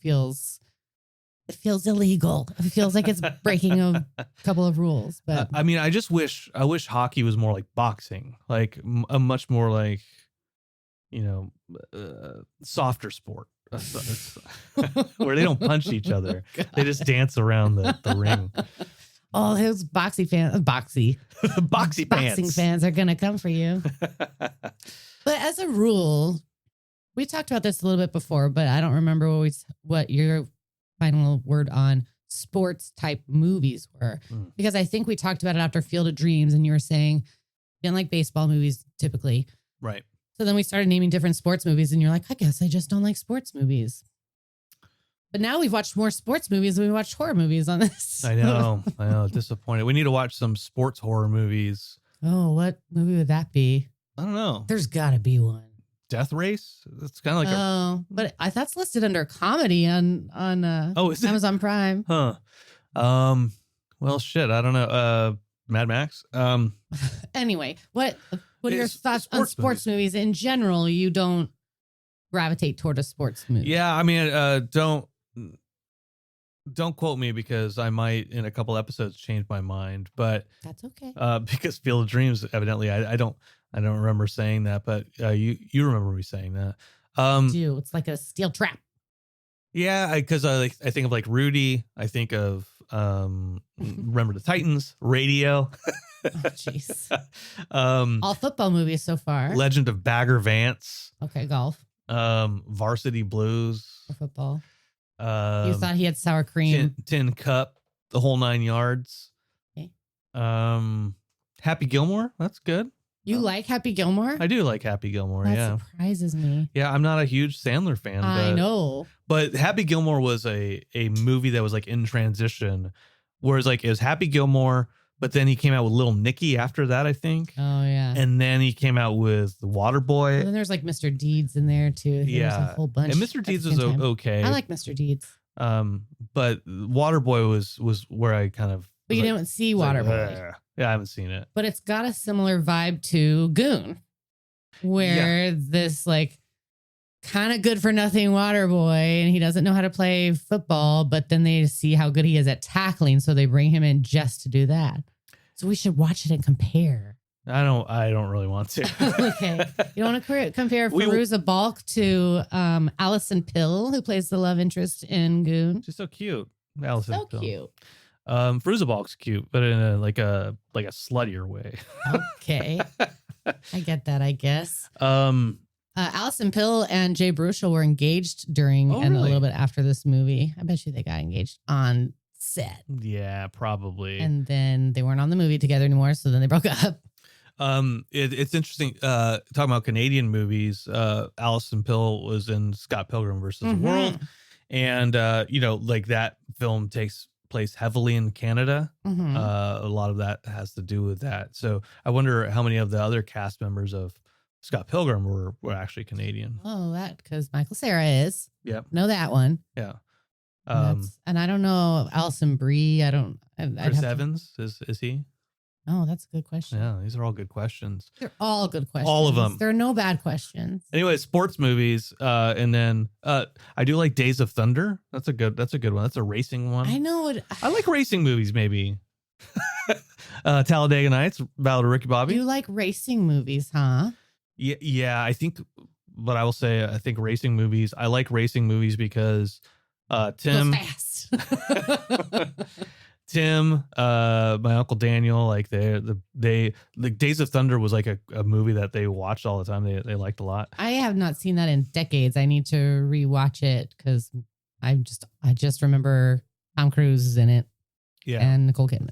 [SPEAKER 3] feels illegal. It feels like it's breaking a couple of rules. But I wish hockey was more like boxing, like a much more like, softer sport where they don't punch each other. They just dance around the ring. All those boxing fans are going to come for you. But as a rule, we talked about this a little bit before, but I don't remember what your final word on sports type movies were, because I think we talked about it after Field of Dreams, and you were saying you didn't like baseball movies typically. Right. So then we started naming different sports movies, and you're like, I guess I just don't like sports movies. But now we've watched more sports movies than we watched horror movies on this. I know. Disappointed. We need to watch some sports horror movies. Oh, what movie would that be? I don't know. There's got to be one. Death Race? It's kind of like but I thought it's listed under comedy on is it? Amazon Prime. Huh. Well, shit, I don't know. Mad Max. Anyway, what are your thoughts on sports movies in general? You don't gravitate toward a sports movie. Yeah, I mean, don't quote me, because I might in a couple episodes change my mind, but that's okay. Because Field of Dreams, evidently, I don't remember saying that, but you remember me saying that. It's like a steel trap. Yeah, because I think of like Rudy. I think of Remember the Titans, Radio.
[SPEAKER 2] Oh, jeez.
[SPEAKER 3] um,
[SPEAKER 2] All football movies so far.
[SPEAKER 3] Legend of Bagger Vance.
[SPEAKER 2] Okay, golf.
[SPEAKER 3] Varsity Blues.
[SPEAKER 2] For football. You thought he had sour cream.
[SPEAKER 3] Tin Cup, the whole 9 yards.
[SPEAKER 2] Okay.
[SPEAKER 3] Happy Gilmore, that's good.
[SPEAKER 2] You like Happy Gilmore?
[SPEAKER 3] I do like Happy Gilmore.
[SPEAKER 2] That surprises me.
[SPEAKER 3] Yeah, I'm not a huge Sandler fan.
[SPEAKER 2] I know.
[SPEAKER 3] But Happy Gilmore was a movie that was like in transition, whereas like it was Happy Gilmore, but then he came out with Little Nicky after that, I think.
[SPEAKER 2] Oh yeah.
[SPEAKER 3] And then he came out with The Waterboy.
[SPEAKER 2] And then there's like Mr. Deeds in there too. There's a whole bunch.
[SPEAKER 3] And Mr. Deeds was okay.
[SPEAKER 2] I like Mr. Deeds.
[SPEAKER 3] But Waterboy was where I kind of.
[SPEAKER 2] But you didn't see Waterboy.
[SPEAKER 3] Yeah, I haven't seen it.
[SPEAKER 2] But it's got a similar vibe to Goon, where this like kind of good for nothing water boy and he doesn't know how to play football, but then they see how good he is at tackling, so they bring him in just to do that. So we should watch it and compare.
[SPEAKER 3] I don't really want to.
[SPEAKER 2] Okay. You don't want to compare Fairuza Balk to Allison Pill, who plays the love interest in Goon.
[SPEAKER 3] She's so cute. Allison Pill.
[SPEAKER 2] Cute.
[SPEAKER 3] Fairuza Balk's cute, but in a sluttier way.
[SPEAKER 2] Okay. I get that, I guess. Allison Pill and Jay Baruchel were engaged during and a little bit after this movie. I bet you they got engaged on set.
[SPEAKER 3] Yeah, probably.
[SPEAKER 2] And then they weren't on the movie together anymore, so then they broke up.
[SPEAKER 3] It's interesting talking about Canadian movies. Allison Pill was in Scott Pilgrim versus the World, and like that film takes place heavily in Canada. A lot of that has to do with that. So I wonder how many of the other cast members of Scott Pilgrim were actually Canadian.
[SPEAKER 2] Oh, that because Michael Cera is.
[SPEAKER 3] Yep.
[SPEAKER 2] Know that one.
[SPEAKER 3] Yeah.
[SPEAKER 2] And I don't know Alison Brie.
[SPEAKER 3] Chris Evans is he?
[SPEAKER 2] Oh, that's a good question.
[SPEAKER 3] Yeah, these are all good questions.
[SPEAKER 2] They're all good questions.
[SPEAKER 3] All of them.
[SPEAKER 2] There are no bad questions.
[SPEAKER 3] Anyway, sports movies, and then I do like Days of Thunder. That's a good one. That's a racing one.
[SPEAKER 2] I know it.
[SPEAKER 3] I like racing movies. Maybe Talladega Nights, Ballad of Ricky Bobby.
[SPEAKER 2] You like racing movies, huh?
[SPEAKER 3] Yeah. I think, but I will say, I think racing movies. I like racing movies because Tim.
[SPEAKER 2] Go fast.
[SPEAKER 3] Tim, my Uncle Daniel, like they Days of Thunder was like a movie that they watched all the time. They liked a lot.
[SPEAKER 2] I have not seen that in decades. I need to rewatch it because I just remember Tom Cruise is in it.
[SPEAKER 3] Yeah.
[SPEAKER 2] And Nicole Kidman.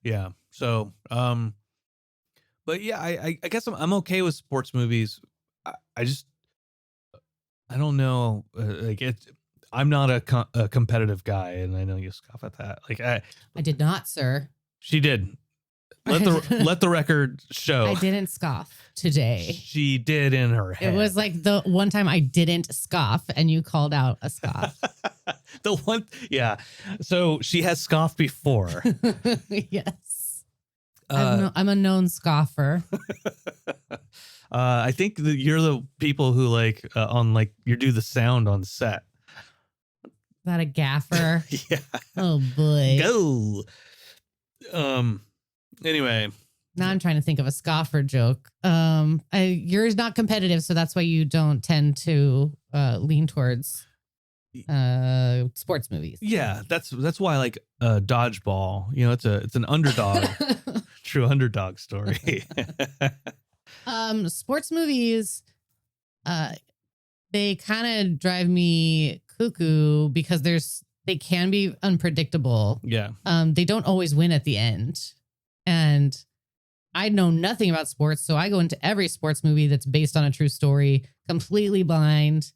[SPEAKER 3] Yeah. So, but yeah, I guess I'm okay with sports movies. I don't know. I'm not a competitive guy, and I know you scoff at that. Like I
[SPEAKER 2] did not, sir.
[SPEAKER 3] She did. Let the record show.
[SPEAKER 2] I didn't scoff today.
[SPEAKER 3] She did in her head.
[SPEAKER 2] It was like the one time I didn't scoff, and you called out a scoff.
[SPEAKER 3] The one, yeah. So she has scoffed before.
[SPEAKER 2] Yes. I'm a known scoffer.
[SPEAKER 3] I think that you're the people who you do the sound on set.
[SPEAKER 2] That a gaffer?
[SPEAKER 3] Yeah.
[SPEAKER 2] Oh boy.
[SPEAKER 3] Go. Anyway.
[SPEAKER 2] Now I'm trying to think of a scoffer joke. Yours not competitive, so that's why you don't tend to lean towards sports movies.
[SPEAKER 3] Yeah, that's why I like Dodgeball. It's an underdog, true underdog story.
[SPEAKER 2] Sports movies, they kind of drive me cuckoo because they can be unpredictable.
[SPEAKER 3] Yeah.
[SPEAKER 2] They don't always win at the end. And I know nothing about sports, so I go into every sports movie that's based on a true story completely blind.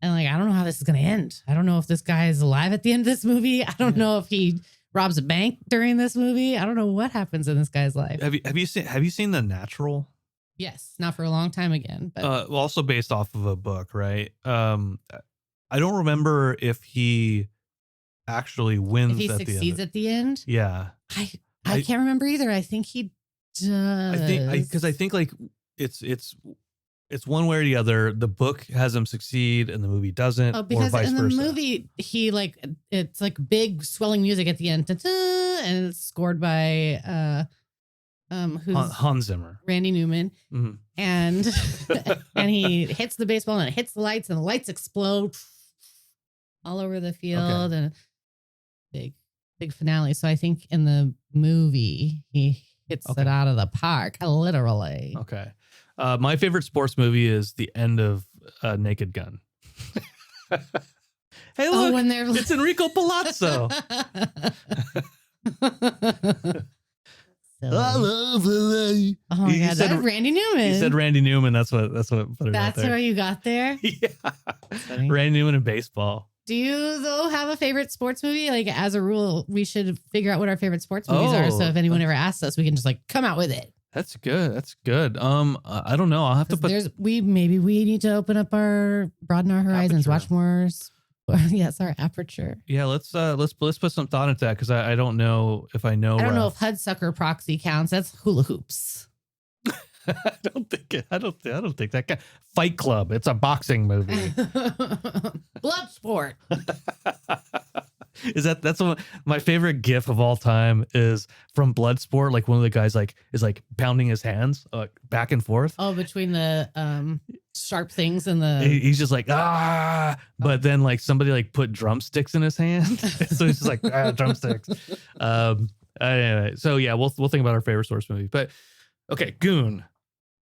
[SPEAKER 2] And I don't know how this is going to end. I don't know if this guy is alive at the end of this movie. I don't know if he robs a bank during this movie. I don't know what happens in this guy's life.
[SPEAKER 3] Have you seen The Natural?
[SPEAKER 2] Yes, not for a long time again, but
[SPEAKER 3] also based off of a book, right? I don't remember if he actually wins.
[SPEAKER 2] If he succeeds at the end.
[SPEAKER 3] Yeah,
[SPEAKER 2] I can't remember either. I think he does.
[SPEAKER 3] I think like it's one way or the other. The book has him succeed, and the movie doesn't.
[SPEAKER 2] Oh, because
[SPEAKER 3] or vice
[SPEAKER 2] in the
[SPEAKER 3] versa.
[SPEAKER 2] movie, it's like big swelling music at the end, and it's scored by who's
[SPEAKER 3] Hans Zimmer,
[SPEAKER 2] Randy Newman,
[SPEAKER 3] mm-hmm.
[SPEAKER 2] and and he hits the baseball and it hits the lights and the lights explode all over the field, and big big finale. So I think in the movie, he hits it out of the park, literally.
[SPEAKER 3] Okay. My favorite sports movie is the end of Naked Gun. Hey, look,
[SPEAKER 2] when they're...
[SPEAKER 3] it's Enrico Palazzo. I love LA.
[SPEAKER 2] Oh my God, that's Randy Newman.
[SPEAKER 3] He said Randy Newman. That's what put it
[SPEAKER 2] That's
[SPEAKER 3] out there.
[SPEAKER 2] where you got there?
[SPEAKER 3] Yeah. Randy Newman in baseball.
[SPEAKER 2] Do you, though, have a favorite sports movie? Like, as a rule, we should figure out what our favorite sports movies are. So if anyone ever asks us, we can just like come out with it.
[SPEAKER 3] That's good. That's good. I don't know. I'll have to put.
[SPEAKER 2] Maybe we need to broaden our horizons, watch more. Yes, our aperture.
[SPEAKER 3] Yeah, let's put some thought into that because I don't know if I know.
[SPEAKER 2] I don't know if Hudsucker Proxy counts. That's hula hoops.
[SPEAKER 3] I don't think that can. Fight Club. It's a boxing movie.
[SPEAKER 2] Bloodsport.
[SPEAKER 3] That's my favorite GIF of all time is from Bloodsport. Like one of the guys is pounding his hands back and forth.
[SPEAKER 2] Oh, between the sharp things and the.
[SPEAKER 3] He's just like but then like somebody put drumsticks in his hand, so he's just like drumsticks. Anyway, so yeah, we'll think about our favorite sports movie. But okay, Goon.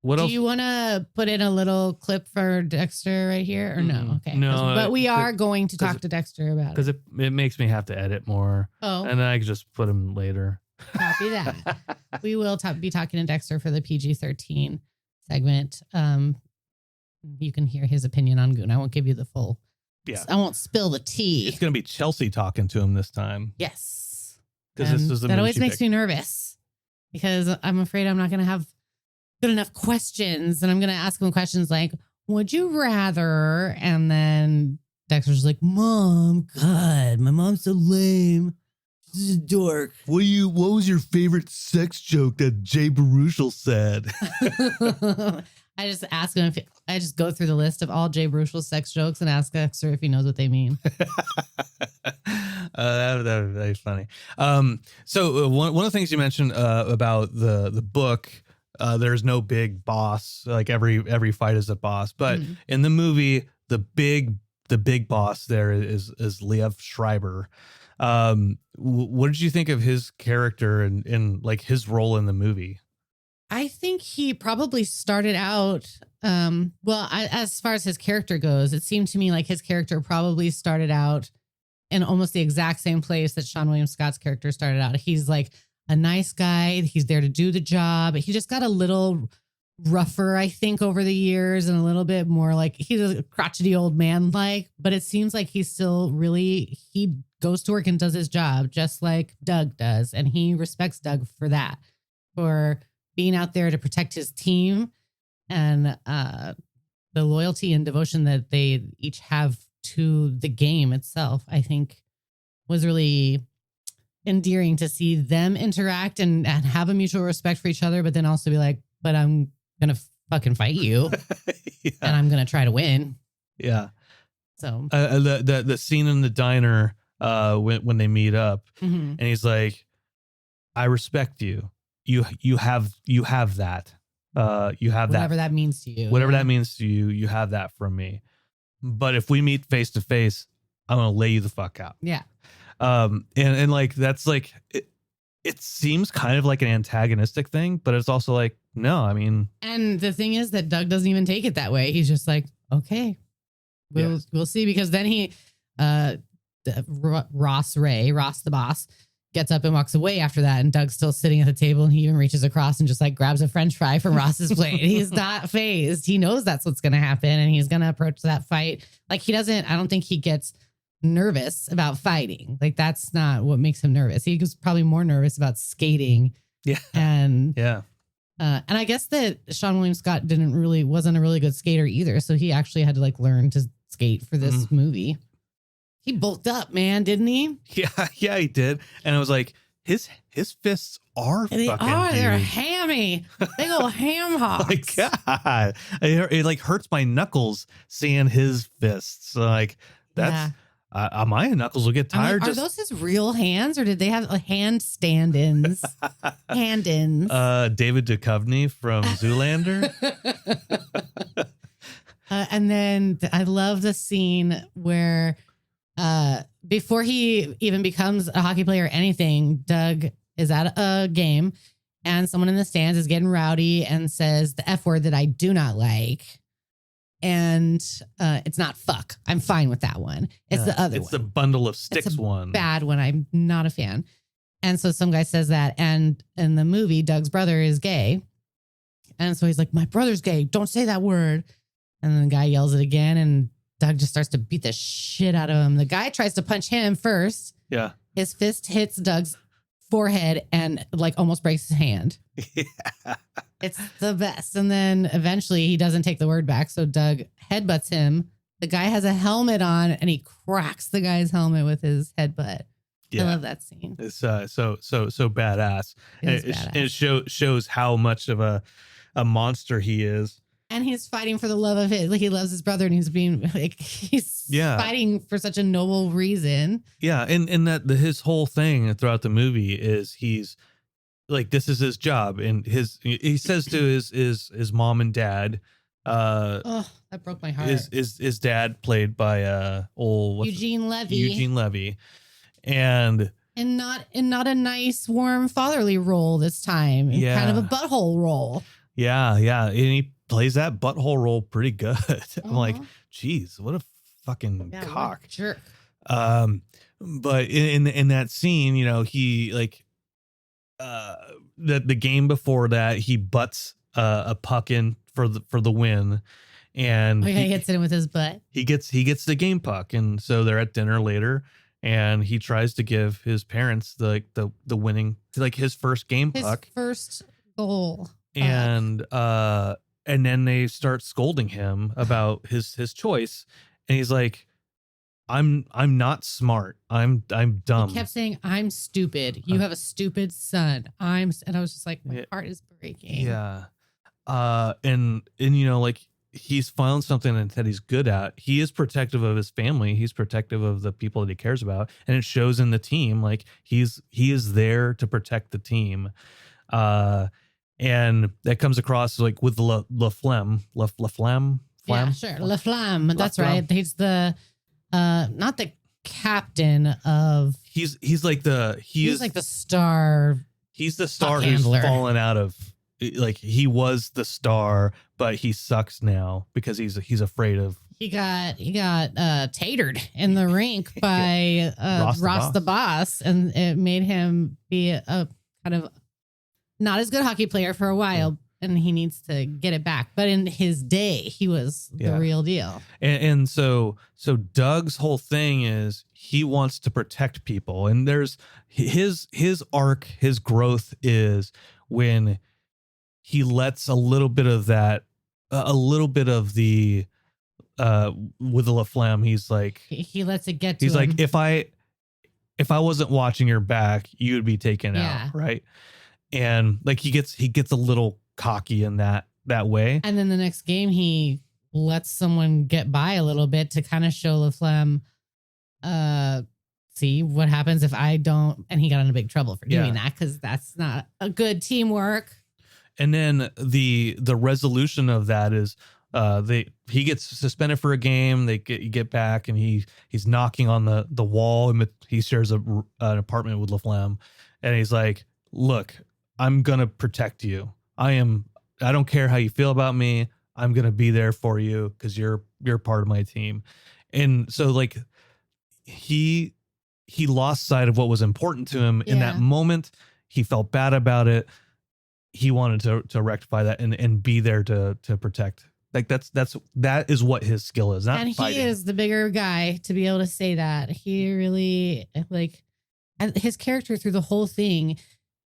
[SPEAKER 3] What else?
[SPEAKER 2] Do you want to put in a little clip for Dexter right here or no? Okay.
[SPEAKER 3] No.
[SPEAKER 2] But we are going to talk to Dexter about it.
[SPEAKER 3] Because it makes me have to edit more. Oh. And then I can just put him later.
[SPEAKER 2] Copy that. We will be talking to Dexter for the PG-13 segment. You can hear his opinion on Goon. I won't give you the full. Yeah. I won't spill the tea.
[SPEAKER 3] It's going to be Chelsea talking to him this time.
[SPEAKER 2] Yes.
[SPEAKER 3] Because this is the
[SPEAKER 2] that always makes me nervous because I'm afraid I'm not going to have good enough questions, and I'm gonna ask him questions like, would you rather? And then Dexter's like, Mom, God, my mom's so lame. She's a dork.
[SPEAKER 3] What was your favorite sex joke that Jay Baruchel said?
[SPEAKER 2] I just ask him I just go through the list of all Jay Baruchel's sex jokes and ask Dexter if he knows what they mean.
[SPEAKER 3] That was funny. So one of the things you mentioned about the book. There's no big boss. Like every fight is a boss, but in the movie, the big boss there is Liev Schreiber. What did you think of his character and like his role in the movie?
[SPEAKER 2] I think he probably started out. As far as his character goes, it seemed to me like his character probably started out in almost the exact same place that Sean William Scott's character started out. He's like a nice guy. He's there to do the job. He just got a little rougher, I think, over the years and a little bit more like he's a crotchety old man but it seems like he's still he goes to work and does his job just like Doug does. And he respects Doug for that, for being out there to protect his team and the loyalty and devotion that they each have to the game itself, I think was really endearing to see them interact and have a mutual respect for each other, but then also be like, but I'm going to fucking fight you and I'm going to try to win. Yeah. So
[SPEAKER 3] the scene in the diner when they meet up and he's like, I respect you. You have that. You have
[SPEAKER 2] whatever that means to you.
[SPEAKER 3] Whatever that means to you, you have that from me. But if we meet face to face, I'm going to lay you the fuck out.
[SPEAKER 2] Yeah.
[SPEAKER 3] And like, that's like, it seems kind of like an antagonistic thing, but it's also like, no, I mean. And
[SPEAKER 2] the thing is that Doug doesn't even take it that way. He's just like, okay, we'll see. Because then Ross the boss, gets up and walks away after that. And Doug's still sitting at the table and he even reaches across and just like grabs a French fry from Ross's plate. He's not fazed. He knows that's what's going to happen. And he's going to approach that fight. Like I don't think he gets nervous about fighting. Like that's not what makes him nervous. He was probably more nervous about skating.
[SPEAKER 3] Yeah.
[SPEAKER 2] And I guess that Sean William Scott wasn't a really good skater either. So he actually had to like learn to skate for this movie. He bulked up, man, didn't he?
[SPEAKER 3] Yeah, he did. And I was like, his fists are fucking huge.
[SPEAKER 2] They're hammy. They go ham hocks.
[SPEAKER 3] My God. It like hurts my knuckles seeing his fists. So like that's my knuckles will get tired.
[SPEAKER 2] Are those his real hands or did they have hand stand-ins? Hand-ins.
[SPEAKER 3] David Duchovny from Zoolander.
[SPEAKER 2] And then I love the scene where Before he even becomes a hockey player or anything, Doug is at a game and someone in the stands is getting rowdy and says the F word that I do not like. And it's not fuck. I'm fine with that one. It's the other one.
[SPEAKER 3] It's the bundle of sticks
[SPEAKER 2] it's a
[SPEAKER 3] one.
[SPEAKER 2] Bad one. I'm not a fan. And so some guy says that. And in the movie, Doug's brother is gay. And so he's like, my brother's gay. Don't say that word. And then the guy yells it again. And Doug just starts to beat the shit out of him. The guy tries to punch him first.
[SPEAKER 3] Yeah.
[SPEAKER 2] His fist hits Doug's forehead and like almost breaks his hand.
[SPEAKER 3] Yeah.
[SPEAKER 2] It's the best. And then eventually he doesn't take the word back. So Doug headbutts him. The guy has a helmet on and he cracks the guy's helmet with his headbutt. Yeah. I love that scene.
[SPEAKER 3] It's so badass. It shows how much of a monster he is.
[SPEAKER 2] And he's fighting for the love of it. Like he loves his brother and he's fighting for such a noble reason.
[SPEAKER 3] Yeah. And that his whole thing throughout the movie is he's like, this is his job. And he says to his mom and dad,
[SPEAKER 2] that broke my heart.
[SPEAKER 3] His dad played by
[SPEAKER 2] Eugene Levy.
[SPEAKER 3] And
[SPEAKER 2] not a nice, warm, fatherly role this time.
[SPEAKER 3] Yeah.
[SPEAKER 2] Kind of a butthole role.
[SPEAKER 3] Yeah. And he plays that butthole role pretty good. I'm like, geez, what a fucking cock.
[SPEAKER 2] Jerk.
[SPEAKER 3] But in that scene, you know, he like the game before that, he butts a puck in for the win. And
[SPEAKER 2] he hits it in with his butt.
[SPEAKER 3] He gets the game puck. And so they're at dinner later. And he tries to give his parents the winning, like his first game puck,
[SPEAKER 2] his first goal,
[SPEAKER 3] and then they start scolding him about his choice, and he's like, "I'm not smart. I'm dumb."
[SPEAKER 2] He kept saying, "I'm stupid. You have a stupid son." And I was just like, my heart is breaking.
[SPEAKER 3] Yeah, and you know, like. He's found something that he's good at. He is protective of his family. He's protective of the people that he cares about. And it shows in the team. Like he is there to protect the team. And that comes across like with La Flamme.
[SPEAKER 2] Yeah, sure. La Flamme. That's right. He's the, not the captain of.
[SPEAKER 3] He's like the
[SPEAKER 2] star.
[SPEAKER 3] He's the star who's fallen out of. Like he was the star, but he sucks now because he's afraid of. He got
[SPEAKER 2] tatered in the rink by Ross the boss, and it made him be a kind of not as good hockey player for a while, and he needs to get it back. But in his day, he was the real deal.
[SPEAKER 3] And so Doug's whole thing is he wants to protect people, and there's his arc, his growth is when. He lets a little bit of the with the La Flamme. He's like,
[SPEAKER 2] he lets it get to
[SPEAKER 3] he's
[SPEAKER 2] him.
[SPEAKER 3] Like, if I wasn't watching your back, you would be taken out. Right. And like, he gets a little cocky in that way.
[SPEAKER 2] And then the next game, he lets someone get by a little bit to kind of show La Flamme, see what happens if I don't. And he got into big trouble for doing that. 'Cause that's not a good teamwork.
[SPEAKER 3] And then the resolution of that is he gets suspended for a game. You get back, and he's knocking on the wall, and he shares an apartment with La Flamme, and he's like, "Look, I'm gonna protect you. I don't care how you feel about me. I'm gonna be there for you because you're part of my team." And so like he lost sight of what was important to him in that moment. He felt bad about it. He wanted to rectify that and be there to protect. Like that is what his skill is. Not
[SPEAKER 2] and
[SPEAKER 3] fighting.
[SPEAKER 2] He is the bigger guy to be able to say that. He really like his character through the whole thing,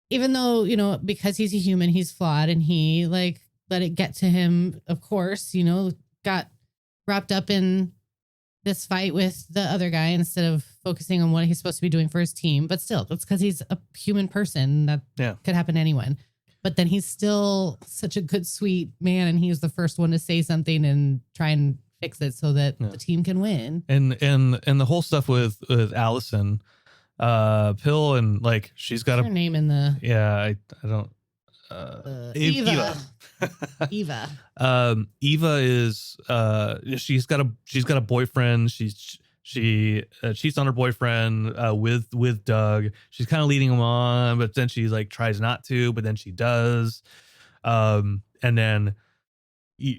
[SPEAKER 2] even though, you know, because he's a human, he's flawed, and he like let it get to him. Of course, you know, got wrapped up in this fight with the other guy instead of focusing on what he's supposed to be doing for his team. But still, that's because he's a human person. That could happen to anyone. But then he's still such a good, sweet man, and he was the first one to say something and try and fix it so that the team can win.
[SPEAKER 3] And the whole stuff with Allison, Pill, and like she's got
[SPEAKER 2] her name in the
[SPEAKER 3] I don't
[SPEAKER 2] Eva. Eva.
[SPEAKER 3] Eva is she's got a boyfriend. She's She cheats on her boyfriend with Doug. She's kind of leading him on, but then she like tries not to, but then she does. And then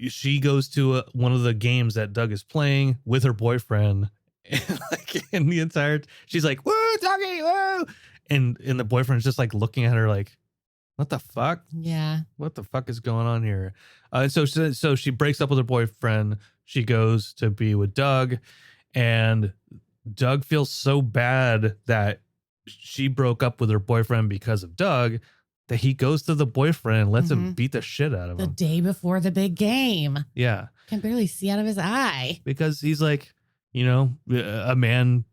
[SPEAKER 3] she goes to one of the games that Doug is playing with her boyfriend. And like in the entire, she's like, "Woo, Dougie, woo!" And the boyfriend's just like looking at her like, "What the fuck?
[SPEAKER 2] Yeah,
[SPEAKER 3] what the fuck is going on here?" And so she breaks up with her boyfriend. She goes to be with Doug, and Doug feels so bad that she broke up with her boyfriend because of Doug that he goes to the boyfriend and lets him beat the shit out of him.
[SPEAKER 2] The day before the big game.
[SPEAKER 3] Yeah.
[SPEAKER 2] Can barely see out of his eye.
[SPEAKER 3] Because he's like, a man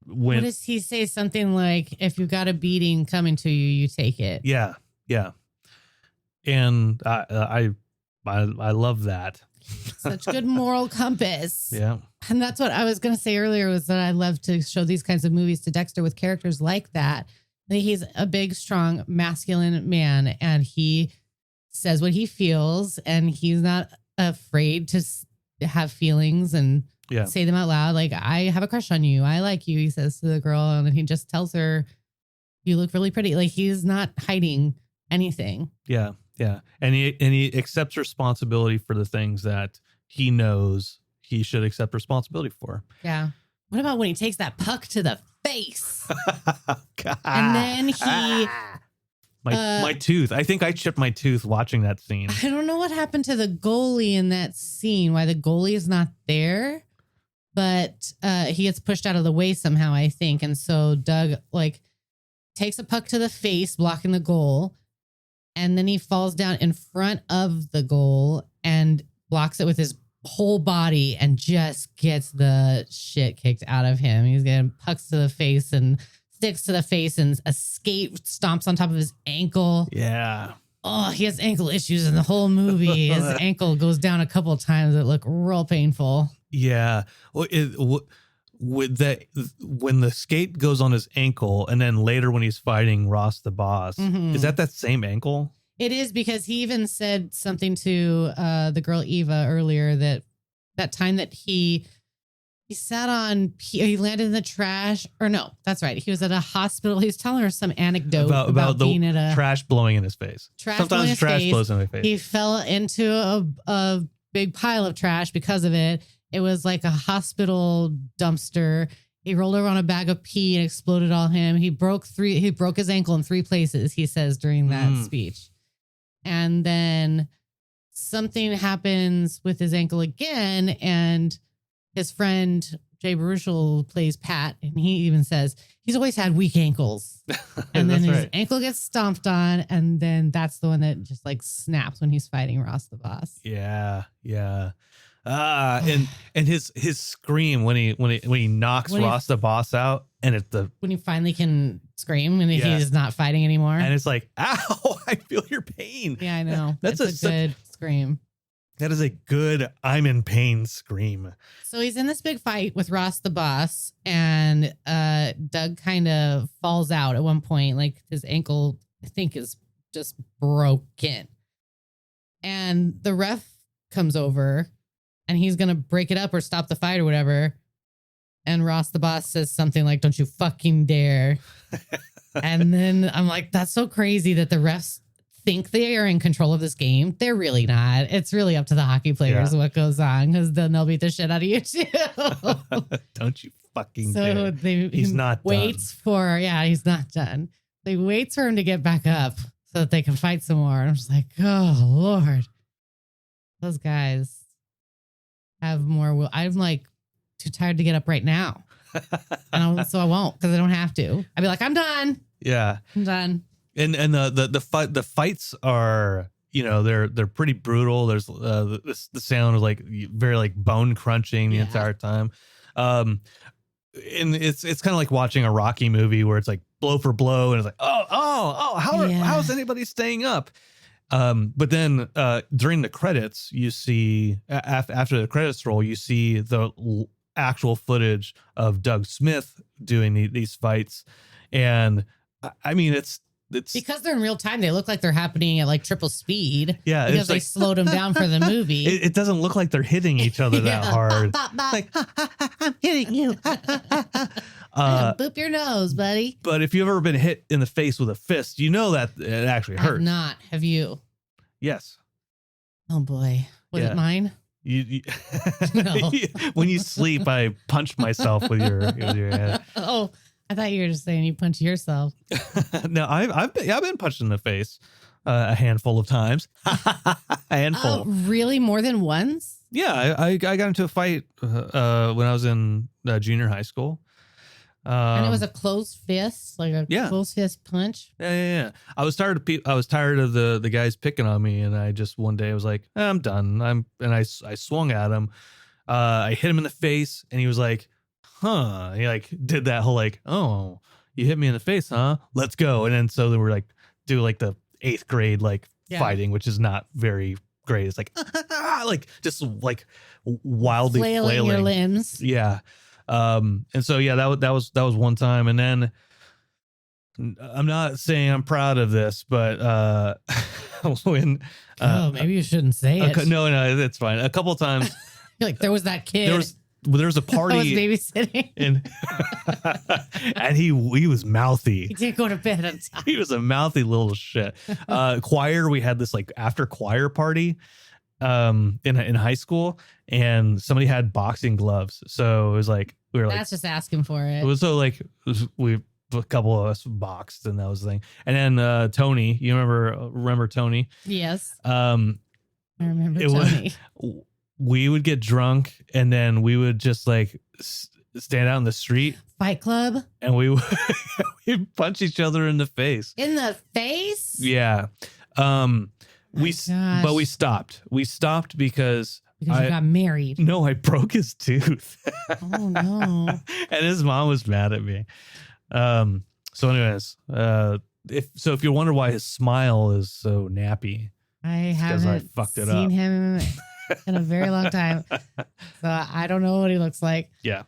[SPEAKER 3] when...
[SPEAKER 2] What does he say? Something like, if you got a beating coming to you, you take it.
[SPEAKER 3] Yeah. Yeah. And I love that.
[SPEAKER 2] Such good moral compass.
[SPEAKER 3] Yeah.
[SPEAKER 2] And that's what I was going to say earlier, was that I love to show these kinds of movies to Dexter with characters like that. He's a big, strong, masculine man, and he says what he feels, and he's not afraid to have feelings and say them out loud. Like, I have a crush on you. I like you, he says to the girl, and then he just tells her, you look really pretty. Like, he's not hiding anything.
[SPEAKER 3] Yeah. Yeah. And he accepts responsibility for the things that he knows he should accept responsibility for.
[SPEAKER 2] Yeah. What about when he takes that puck to the face? And then he...
[SPEAKER 3] My tooth. I think I chipped my tooth watching that scene.
[SPEAKER 2] I don't know what happened to the goalie in that scene, why the goalie is not there, but he gets pushed out of the way somehow, I think. And so Doug like takes a puck to the face, blocking the goal. And then he falls down in front of the goal and blocks it with his whole body and just gets the shit kicked out of him. He's getting pucks to the face and sticks to the face, and a skate stomps on top of his ankle.
[SPEAKER 3] Yeah.
[SPEAKER 2] Oh, he has ankle issues in the whole movie. His ankle goes down a couple of times that look real painful.
[SPEAKER 3] Yeah. Well, with that, when the skate goes on his ankle, and then later when he's fighting Ross the boss, is that same ankle?
[SPEAKER 2] It is, because he even said something to the girl Eva earlier, that time that he sat on, he landed in the trash, or no, that's right. He was at a hospital. He was telling her some anecdote about being at a
[SPEAKER 3] trash blowing in his face. Sometimes trash blows in my face.
[SPEAKER 2] He fell into a big pile of trash because of it. It was like a hospital dumpster. He rolled over on a bag of pee and exploded on him. He broke his ankle in 3 places, he says during that speech. And then something happens with his ankle again, and his friend Jay Baruchel plays Pat, and he even says he's always had weak ankles. And then his ankle gets stomped on, and then that's the one that just like snaps when he's fighting Ross the boss.
[SPEAKER 3] Yeah, yeah. And his scream when he knocks Ross the boss out, and it's
[SPEAKER 2] when he finally can scream and he's not fighting anymore,
[SPEAKER 3] and it's like, ow, I feel your pain.
[SPEAKER 2] Yeah, I know. That's a good scream.
[SPEAKER 3] That is a good I'm in pain scream.
[SPEAKER 2] So he's in this big fight with Ross the boss, and Doug kind of falls out at one point. Like, his ankle, I think, is just broken. And the ref comes over, and he's going to break it up or stop the fight or whatever. And Ross the boss says something like, "Don't you fucking dare." And then I'm like, that's so crazy that the refs think they are in control of this game. They're really not. It's really up to the hockey players what goes on, because then they'll beat the shit out of you too.
[SPEAKER 3] Don't you fucking dare.
[SPEAKER 2] He's not waits done. For, he's not done. They waits for him to get back up so that they can fight some more. And I'm just like, oh, Lord. Those guys have more will. I'm like too tired to get up right now. So I won't, because I don't have to. I'd be like, I'm done.
[SPEAKER 3] Yeah.
[SPEAKER 2] I'm done.
[SPEAKER 3] And the fights are, they're pretty brutal. There's the sound of like very like bone crunching the entire time. And it's kind of like watching a Rocky movie where it's like blow for blow, and it's like, how's anybody staying up? But then during the credits, you see after the credits roll, you see the actual footage of Doug Smith doing these fights, and I mean, it's
[SPEAKER 2] because they're in real time. They look like they're happening at like triple speed.
[SPEAKER 3] Yeah,
[SPEAKER 2] because
[SPEAKER 3] it's
[SPEAKER 2] they
[SPEAKER 3] like,
[SPEAKER 2] slowed them down for the movie.
[SPEAKER 3] It doesn't look like they're hitting each other that hard. Like, I'm hitting you.
[SPEAKER 2] Boop your nose, buddy.
[SPEAKER 3] But if you've ever been hit in the face with a fist, you know that it actually hurts.
[SPEAKER 2] I've not. Have you?
[SPEAKER 3] Yes.
[SPEAKER 2] Oh boy. Was it mine?
[SPEAKER 3] You
[SPEAKER 2] No.
[SPEAKER 3] When you sleep, I punch myself with your head.
[SPEAKER 2] Oh, I thought you were just saying you punch yourself.
[SPEAKER 3] No, I've been punched in the face a handful of times. A handful.
[SPEAKER 2] Oh, really? More than once?
[SPEAKER 3] Yeah, I got into a fight when I was in junior high school.
[SPEAKER 2] And it was a closed fist, like a closed fist punch.
[SPEAKER 3] Yeah. I was tired of the guys picking on me, and I just one day I was like, I'm done. I swung at him. I hit him in the face, and he was like, huh. He like did that whole like, oh, you hit me in the face, huh? Let's go. And then so they were like do like the 8th grade like fighting, which is not very great. It's like like just like wildly flailing
[SPEAKER 2] your limbs.
[SPEAKER 3] Yeah. And so that was one time, and then I'm not saying I'm proud of this, but when
[SPEAKER 2] maybe you shouldn't say it.
[SPEAKER 3] No, that's fine. A couple of times,
[SPEAKER 2] like there was that kid.
[SPEAKER 3] There was a party.
[SPEAKER 2] I was babysitting,
[SPEAKER 3] and he was mouthy.
[SPEAKER 2] He didn't go to bed on time.
[SPEAKER 3] He was a mouthy little shit. Choir. We had this like after choir party. In high school, and somebody had boxing gloves, so it was like we were like,
[SPEAKER 2] that's just asking for it.
[SPEAKER 3] It was so like a couple of us boxed, and that was the thing. And then Tony, you remember Tony?
[SPEAKER 2] Yes.
[SPEAKER 3] I
[SPEAKER 2] remember Tony.
[SPEAKER 3] We would get drunk, and then we would just like stand out in the street,
[SPEAKER 2] Fight Club,
[SPEAKER 3] and we'd punch each other in the face.
[SPEAKER 2] In the face?
[SPEAKER 3] Yeah. But we stopped. We stopped because
[SPEAKER 2] you got married.
[SPEAKER 3] No, I broke his tooth.
[SPEAKER 2] Oh no.
[SPEAKER 3] And his mom was mad at me. So anyways, if you wonder why his smile is so nappy,
[SPEAKER 2] I haven't seen him in a very long time. So I don't know what he looks like.
[SPEAKER 3] Yeah.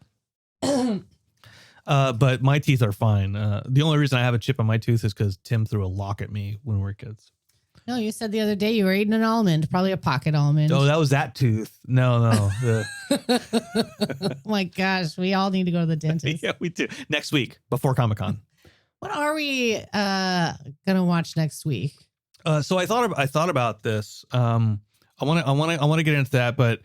[SPEAKER 3] But my teeth are fine. The only reason I have a chip on my tooth is because Tim threw a lock at me when we were kids.
[SPEAKER 2] No, you said the other day you were eating an almond, probably a pocket almond.
[SPEAKER 3] Oh, that was that tooth. No.
[SPEAKER 2] Oh my gosh, we all need to go to the dentist.
[SPEAKER 3] Yeah, we do. Next week, before Comic-Con.
[SPEAKER 2] What are we gonna watch next week?
[SPEAKER 3] So I thought about this. I want to get into that, but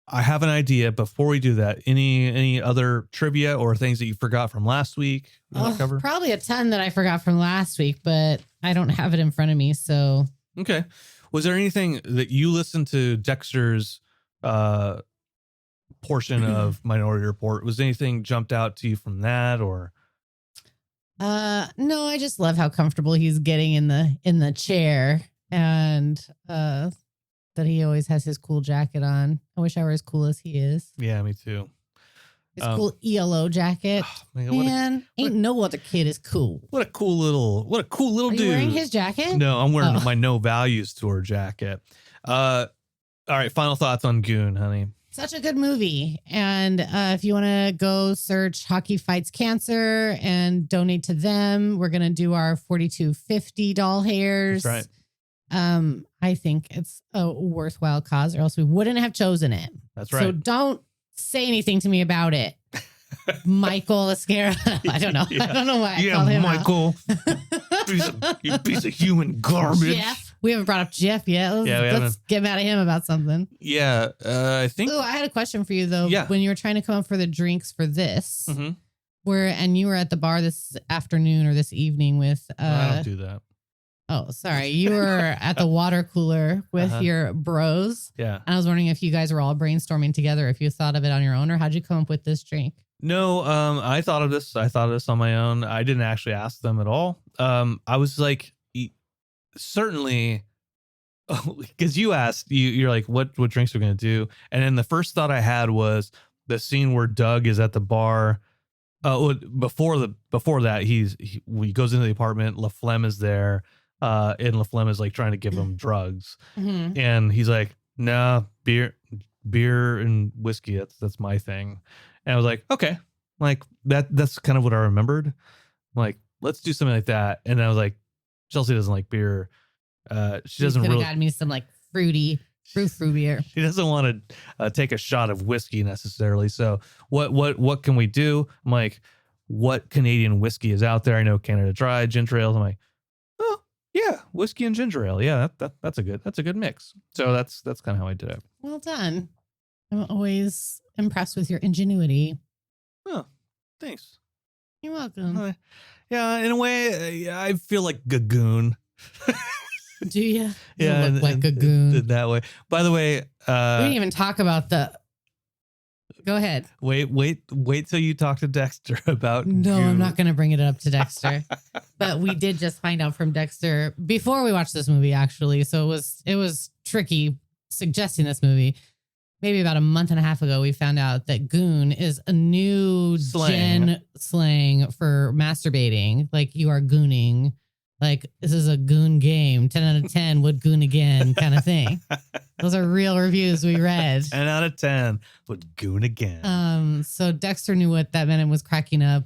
[SPEAKER 3] I have an idea. Before we do that, any other trivia or things that you forgot from last week you want to cover?
[SPEAKER 2] Probably a ton that I forgot from last week, but I don't have it in front of me. So
[SPEAKER 3] okay, was there anything that you listened to Dexter's portion of Minority Report? Was anything jumped out to you from that, or?
[SPEAKER 2] No, I just love how comfortable he's getting in the chair, and that he always has his cool jacket on. I wish I were as cool as he is.
[SPEAKER 3] Yeah, me too.
[SPEAKER 2] His cool ELO jacket. Oh, man, ain't no other kid is cool.
[SPEAKER 3] What a cool little
[SPEAKER 2] Are
[SPEAKER 3] dude.
[SPEAKER 2] You wearing his jacket?
[SPEAKER 3] No, I'm wearing my No Values Tour jacket. All right, final thoughts on Goon, honey.
[SPEAKER 2] Such a good movie. And if you want to go search Hockey Fights Cancer and donate to them, we're going to do our 4250 doll hairs.
[SPEAKER 3] That's right.
[SPEAKER 2] I think it's a worthwhile cause, or else we wouldn't have chosen it.
[SPEAKER 3] That's right.
[SPEAKER 2] So don't say anything to me about it. Michael Escara. I don't know. Yeah. I don't know why I called him
[SPEAKER 3] Michael. You piece of human garbage.
[SPEAKER 2] Jeff. We haven't brought up Jeff yet. Let's get mad at him about something.
[SPEAKER 3] Yeah, I think.
[SPEAKER 2] Oh, I had a question for you though.
[SPEAKER 3] Yeah.
[SPEAKER 2] When you were trying to come up for the drinks for this, and you were at the bar this afternoon or this evening with.
[SPEAKER 3] I don't do that.
[SPEAKER 2] Oh, sorry. You were at the water cooler with your bros.
[SPEAKER 3] Yeah.
[SPEAKER 2] And I was wondering if you guys were all brainstorming together, if you thought of it on your own, or how'd you come up with this drink?
[SPEAKER 3] No, I thought of this. On my own. I didn't actually ask them at all. I was like, certainly, because you asked, you're like, what drinks are we going to do? And then the first thought I had was the scene where Doug is at the bar. Before that, he goes into the apartment. LaFlemme is there. And LaFlemme is like trying to give him drugs. And he's like, nah, beer and whiskey. That's my thing. And I was like, okay, like that's kind of what I remembered. Like, let's do something like that. And I was like, Chelsea doesn't like beer. She doesn't
[SPEAKER 2] could have
[SPEAKER 3] really
[SPEAKER 2] gotten me some like fruit beer.
[SPEAKER 3] She doesn't want to take a shot of whiskey necessarily. So what can we do? I'm like, what Canadian whiskey is out there? I know Canada Dry, ginger ale. I'm like, oh yeah, whiskey and ginger ale. Yeah, that's a good mix. So that's kind of how I did it.
[SPEAKER 2] Well done. I'm always impressed with your ingenuity.
[SPEAKER 3] Oh, thanks.
[SPEAKER 2] You're welcome.
[SPEAKER 3] Yeah, in a way, I feel like Goon.
[SPEAKER 2] Do you?
[SPEAKER 3] Yeah,
[SPEAKER 2] look like a goon.
[SPEAKER 3] That way. By the way,
[SPEAKER 2] we didn't even talk about the. Go ahead.
[SPEAKER 3] Wait till you talk to Dexter about.
[SPEAKER 2] No,
[SPEAKER 3] Goon.
[SPEAKER 2] I'm not going to bring it up to Dexter. But we did just find out from Dexter before we watched this movie, actually. So it was tricky suggesting this movie. Maybe about a month and a half ago, we found out that goon is a new gen slang for masturbating. Like you are gooning. Like this is a goon game. 10 out of 10 would goon again kind of thing. Those are real reviews we read.
[SPEAKER 3] 10 out of 10 would goon again.
[SPEAKER 2] So Dexter knew what that meant and was cracking up.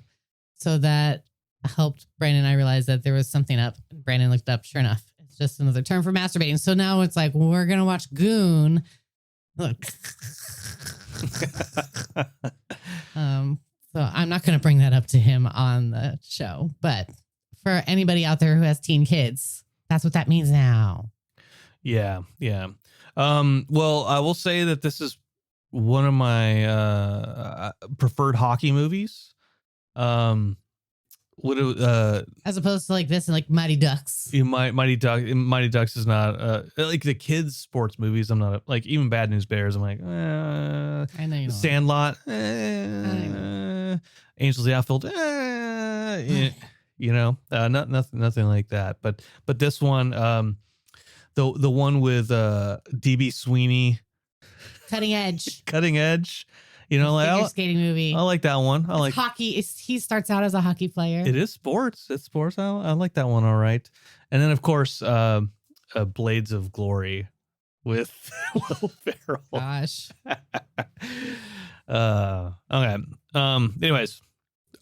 [SPEAKER 2] So that helped Brandon and I realize that there was something up. Brandon looked up. Sure enough, it's just another term for masturbating. So now it's like, we're going to watch Goon. Look. So I'm not going to bring that up to him on the show, but for anybody out there who has teen kids, that's what that means now.
[SPEAKER 3] Yeah. Well, I will say that this is one of my preferred hockey movies.
[SPEAKER 2] As opposed to like this and like Mighty Ducks.
[SPEAKER 3] Mighty Ducks is not like the kids sports movies. I'm not like even Bad News Bears. I'm like,
[SPEAKER 2] I know you don't.
[SPEAKER 3] Sandlot, Angels of the Outfield, nothing like that. But this one, the one with DB Sweeney,
[SPEAKER 2] Cutting Edge.
[SPEAKER 3] Like
[SPEAKER 2] skating movie.
[SPEAKER 3] I like that one. I like
[SPEAKER 2] hockey. He starts out as a hockey player.
[SPEAKER 3] It is sports. It's sports. I like that one. All right. And then of course, Blades of Glory with Will Ferrell.
[SPEAKER 2] Gosh.
[SPEAKER 3] Okay. Anyways,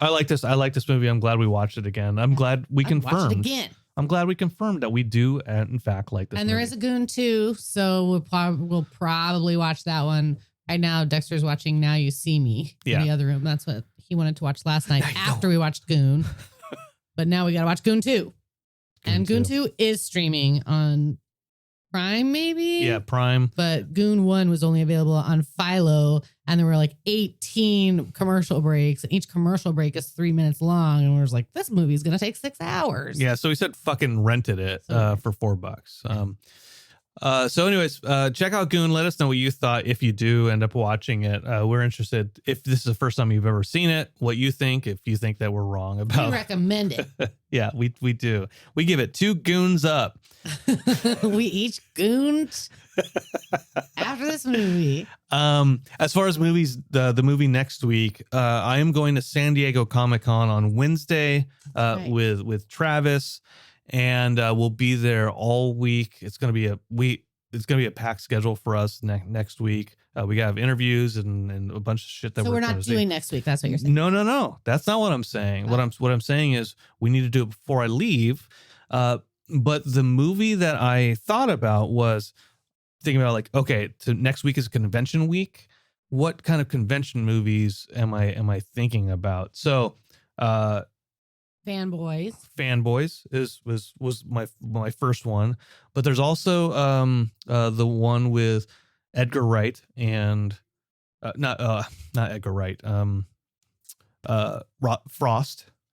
[SPEAKER 3] I like this movie. I'm glad we watched it again. I'm glad we confirmed.
[SPEAKER 2] Watch it again.
[SPEAKER 3] I'm glad we confirmed that we do, in fact, like this.
[SPEAKER 2] And
[SPEAKER 3] movie.
[SPEAKER 2] there is a Goon too, so we'll probably watch that one. Right now, Dexter's watching Now You See Me in the other room. That's what he wanted to watch last night after we watched Goon. But now we got to watch Goon 2. And Goon 2 is streaming on Prime, maybe?
[SPEAKER 3] Yeah, Prime.
[SPEAKER 2] But Goon 1 was only available on Philo, and there were like 18 commercial breaks, and each commercial break is 3 minutes long. And we was like, this movie is going to take 6 hours.
[SPEAKER 3] Yeah, so we said fucking rented it for $4. So anyways, check out Goon. Let us know what you thought if you do end up watching it. We're interested if this is the first time you've ever seen it, what you think, if you think that we're wrong about.
[SPEAKER 2] We recommend it.
[SPEAKER 3] Yeah, we do. We give it 2 goons up.
[SPEAKER 2] We each gooned after this movie.
[SPEAKER 3] As far as movies, the movie next week, I am going to San Diego Comic-Con on Wednesday with Travis. And we'll be there all week. It's gonna be a packed schedule for us next week. We gotta have interviews and a bunch of shit that
[SPEAKER 2] we're not doing next week. That's what you're saying.
[SPEAKER 3] No. That's not what I'm saying. Oh. What I'm saying is we need to do it before I leave. But the movie that I thought about was thinking about like, okay, so next week is convention week. What kind of convention movies am I thinking about? So Fanboys was my first one, but there's also the one with Edgar Wright and not Edgar Wright,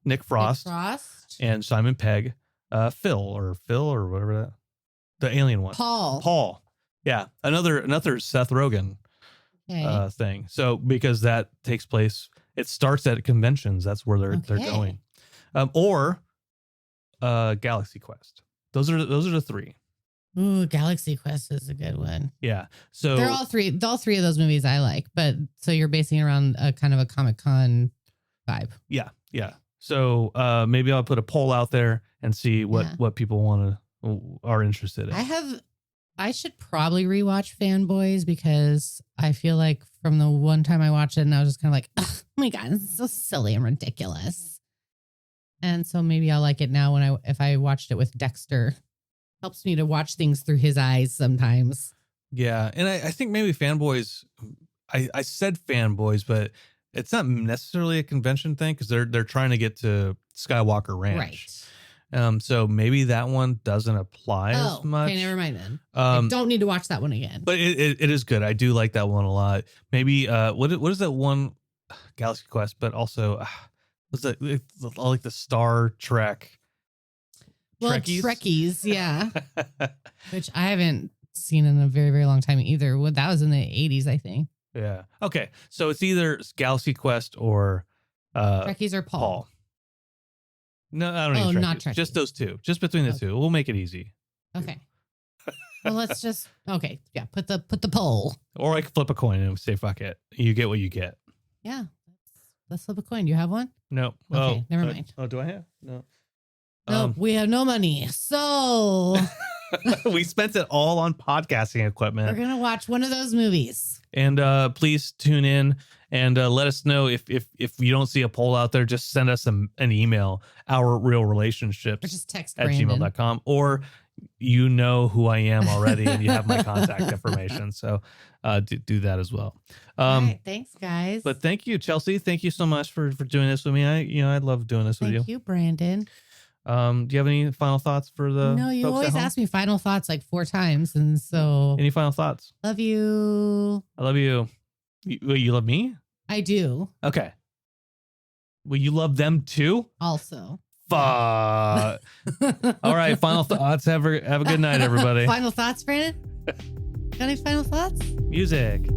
[SPEAKER 3] Nick Frost and Simon Pegg, Phil or whatever that, the alien one, Paul, yeah, another Seth Rogen thing. So because that takes place, it starts at conventions. That's where they're going. Or Galaxy Quest. Those are the 3.
[SPEAKER 2] Ooh, Galaxy Quest is a good one.
[SPEAKER 3] Yeah. So
[SPEAKER 2] they're all 3 of those movies I like, but so you're basing it around a kind of a Comic-Con vibe.
[SPEAKER 3] Yeah. So maybe I'll put a poll out there and see what people are interested in. I should probably rewatch
[SPEAKER 2] Fanboys because I feel like from the one time I watched it and I was just kind of like, oh my God, this is so silly and ridiculous. And so maybe I'll like it now if I watched it with Dexter. Helps me to watch things through his eyes sometimes.
[SPEAKER 3] Yeah. And I think maybe fanboys, I said fanboys, but it's not necessarily a convention thing because they're trying to get to Skywalker Ranch.
[SPEAKER 2] Right.
[SPEAKER 3] So maybe that one doesn't apply as much.
[SPEAKER 2] Okay, never mind then. I don't need to watch that one again.
[SPEAKER 3] But it is good. I do like that one a lot. Maybe what is that one? Galaxy Quest, but also was that like the Star Trek?
[SPEAKER 2] Well,
[SPEAKER 3] Trekkies?
[SPEAKER 2] Trekkies, yeah. Which I haven't seen in a very, very long time either. Well, that was in the 80s, I think.
[SPEAKER 3] Yeah. Okay. So it's either Galaxy Quest or
[SPEAKER 2] Trekkies or Paul.
[SPEAKER 3] No, I don't need Trekkies.
[SPEAKER 2] Not Trekkies.
[SPEAKER 3] Just those two. Just between the two. We'll make it easy.
[SPEAKER 2] Okay. Well, let's just yeah. Put the poll.
[SPEAKER 3] Or I can flip a coin and say fuck it. You get what you get.
[SPEAKER 2] Yeah. Let's flip a coin. Do you have one?
[SPEAKER 3] No.
[SPEAKER 2] Okay. Never mind.
[SPEAKER 3] Do I have? No.
[SPEAKER 2] No, we have no money. So
[SPEAKER 3] we spent it all on podcasting equipment.
[SPEAKER 2] we're gonna watch one of those movies.
[SPEAKER 3] And please tune in and let us know if you don't see a poll out there. Just send us an email, OurReelRelationships
[SPEAKER 2] Or just text
[SPEAKER 3] at
[SPEAKER 2] Brandon.
[SPEAKER 3] gmail.com, or you know who I am already and you have my contact information. So do that as well.
[SPEAKER 2] All right, thanks, guys.
[SPEAKER 3] But thank you, Chelsea. Thank you so much for doing this with me. I love doing this with you.
[SPEAKER 2] Thank you, Brandon.
[SPEAKER 3] Do you have any final thoughts for the
[SPEAKER 2] No, you
[SPEAKER 3] folks
[SPEAKER 2] always
[SPEAKER 3] at home?
[SPEAKER 2] ask me final thoughts like 4 times. And so
[SPEAKER 3] Any final thoughts?
[SPEAKER 2] love you.
[SPEAKER 3] I love you. You love me?
[SPEAKER 2] I do
[SPEAKER 3] Okay. Well, you love them too?
[SPEAKER 2] also.
[SPEAKER 3] Fuck. All right. Final thoughts. Have a good night, everybody.
[SPEAKER 2] Final thoughts, Brandon? Got any final thoughts?
[SPEAKER 3] Music.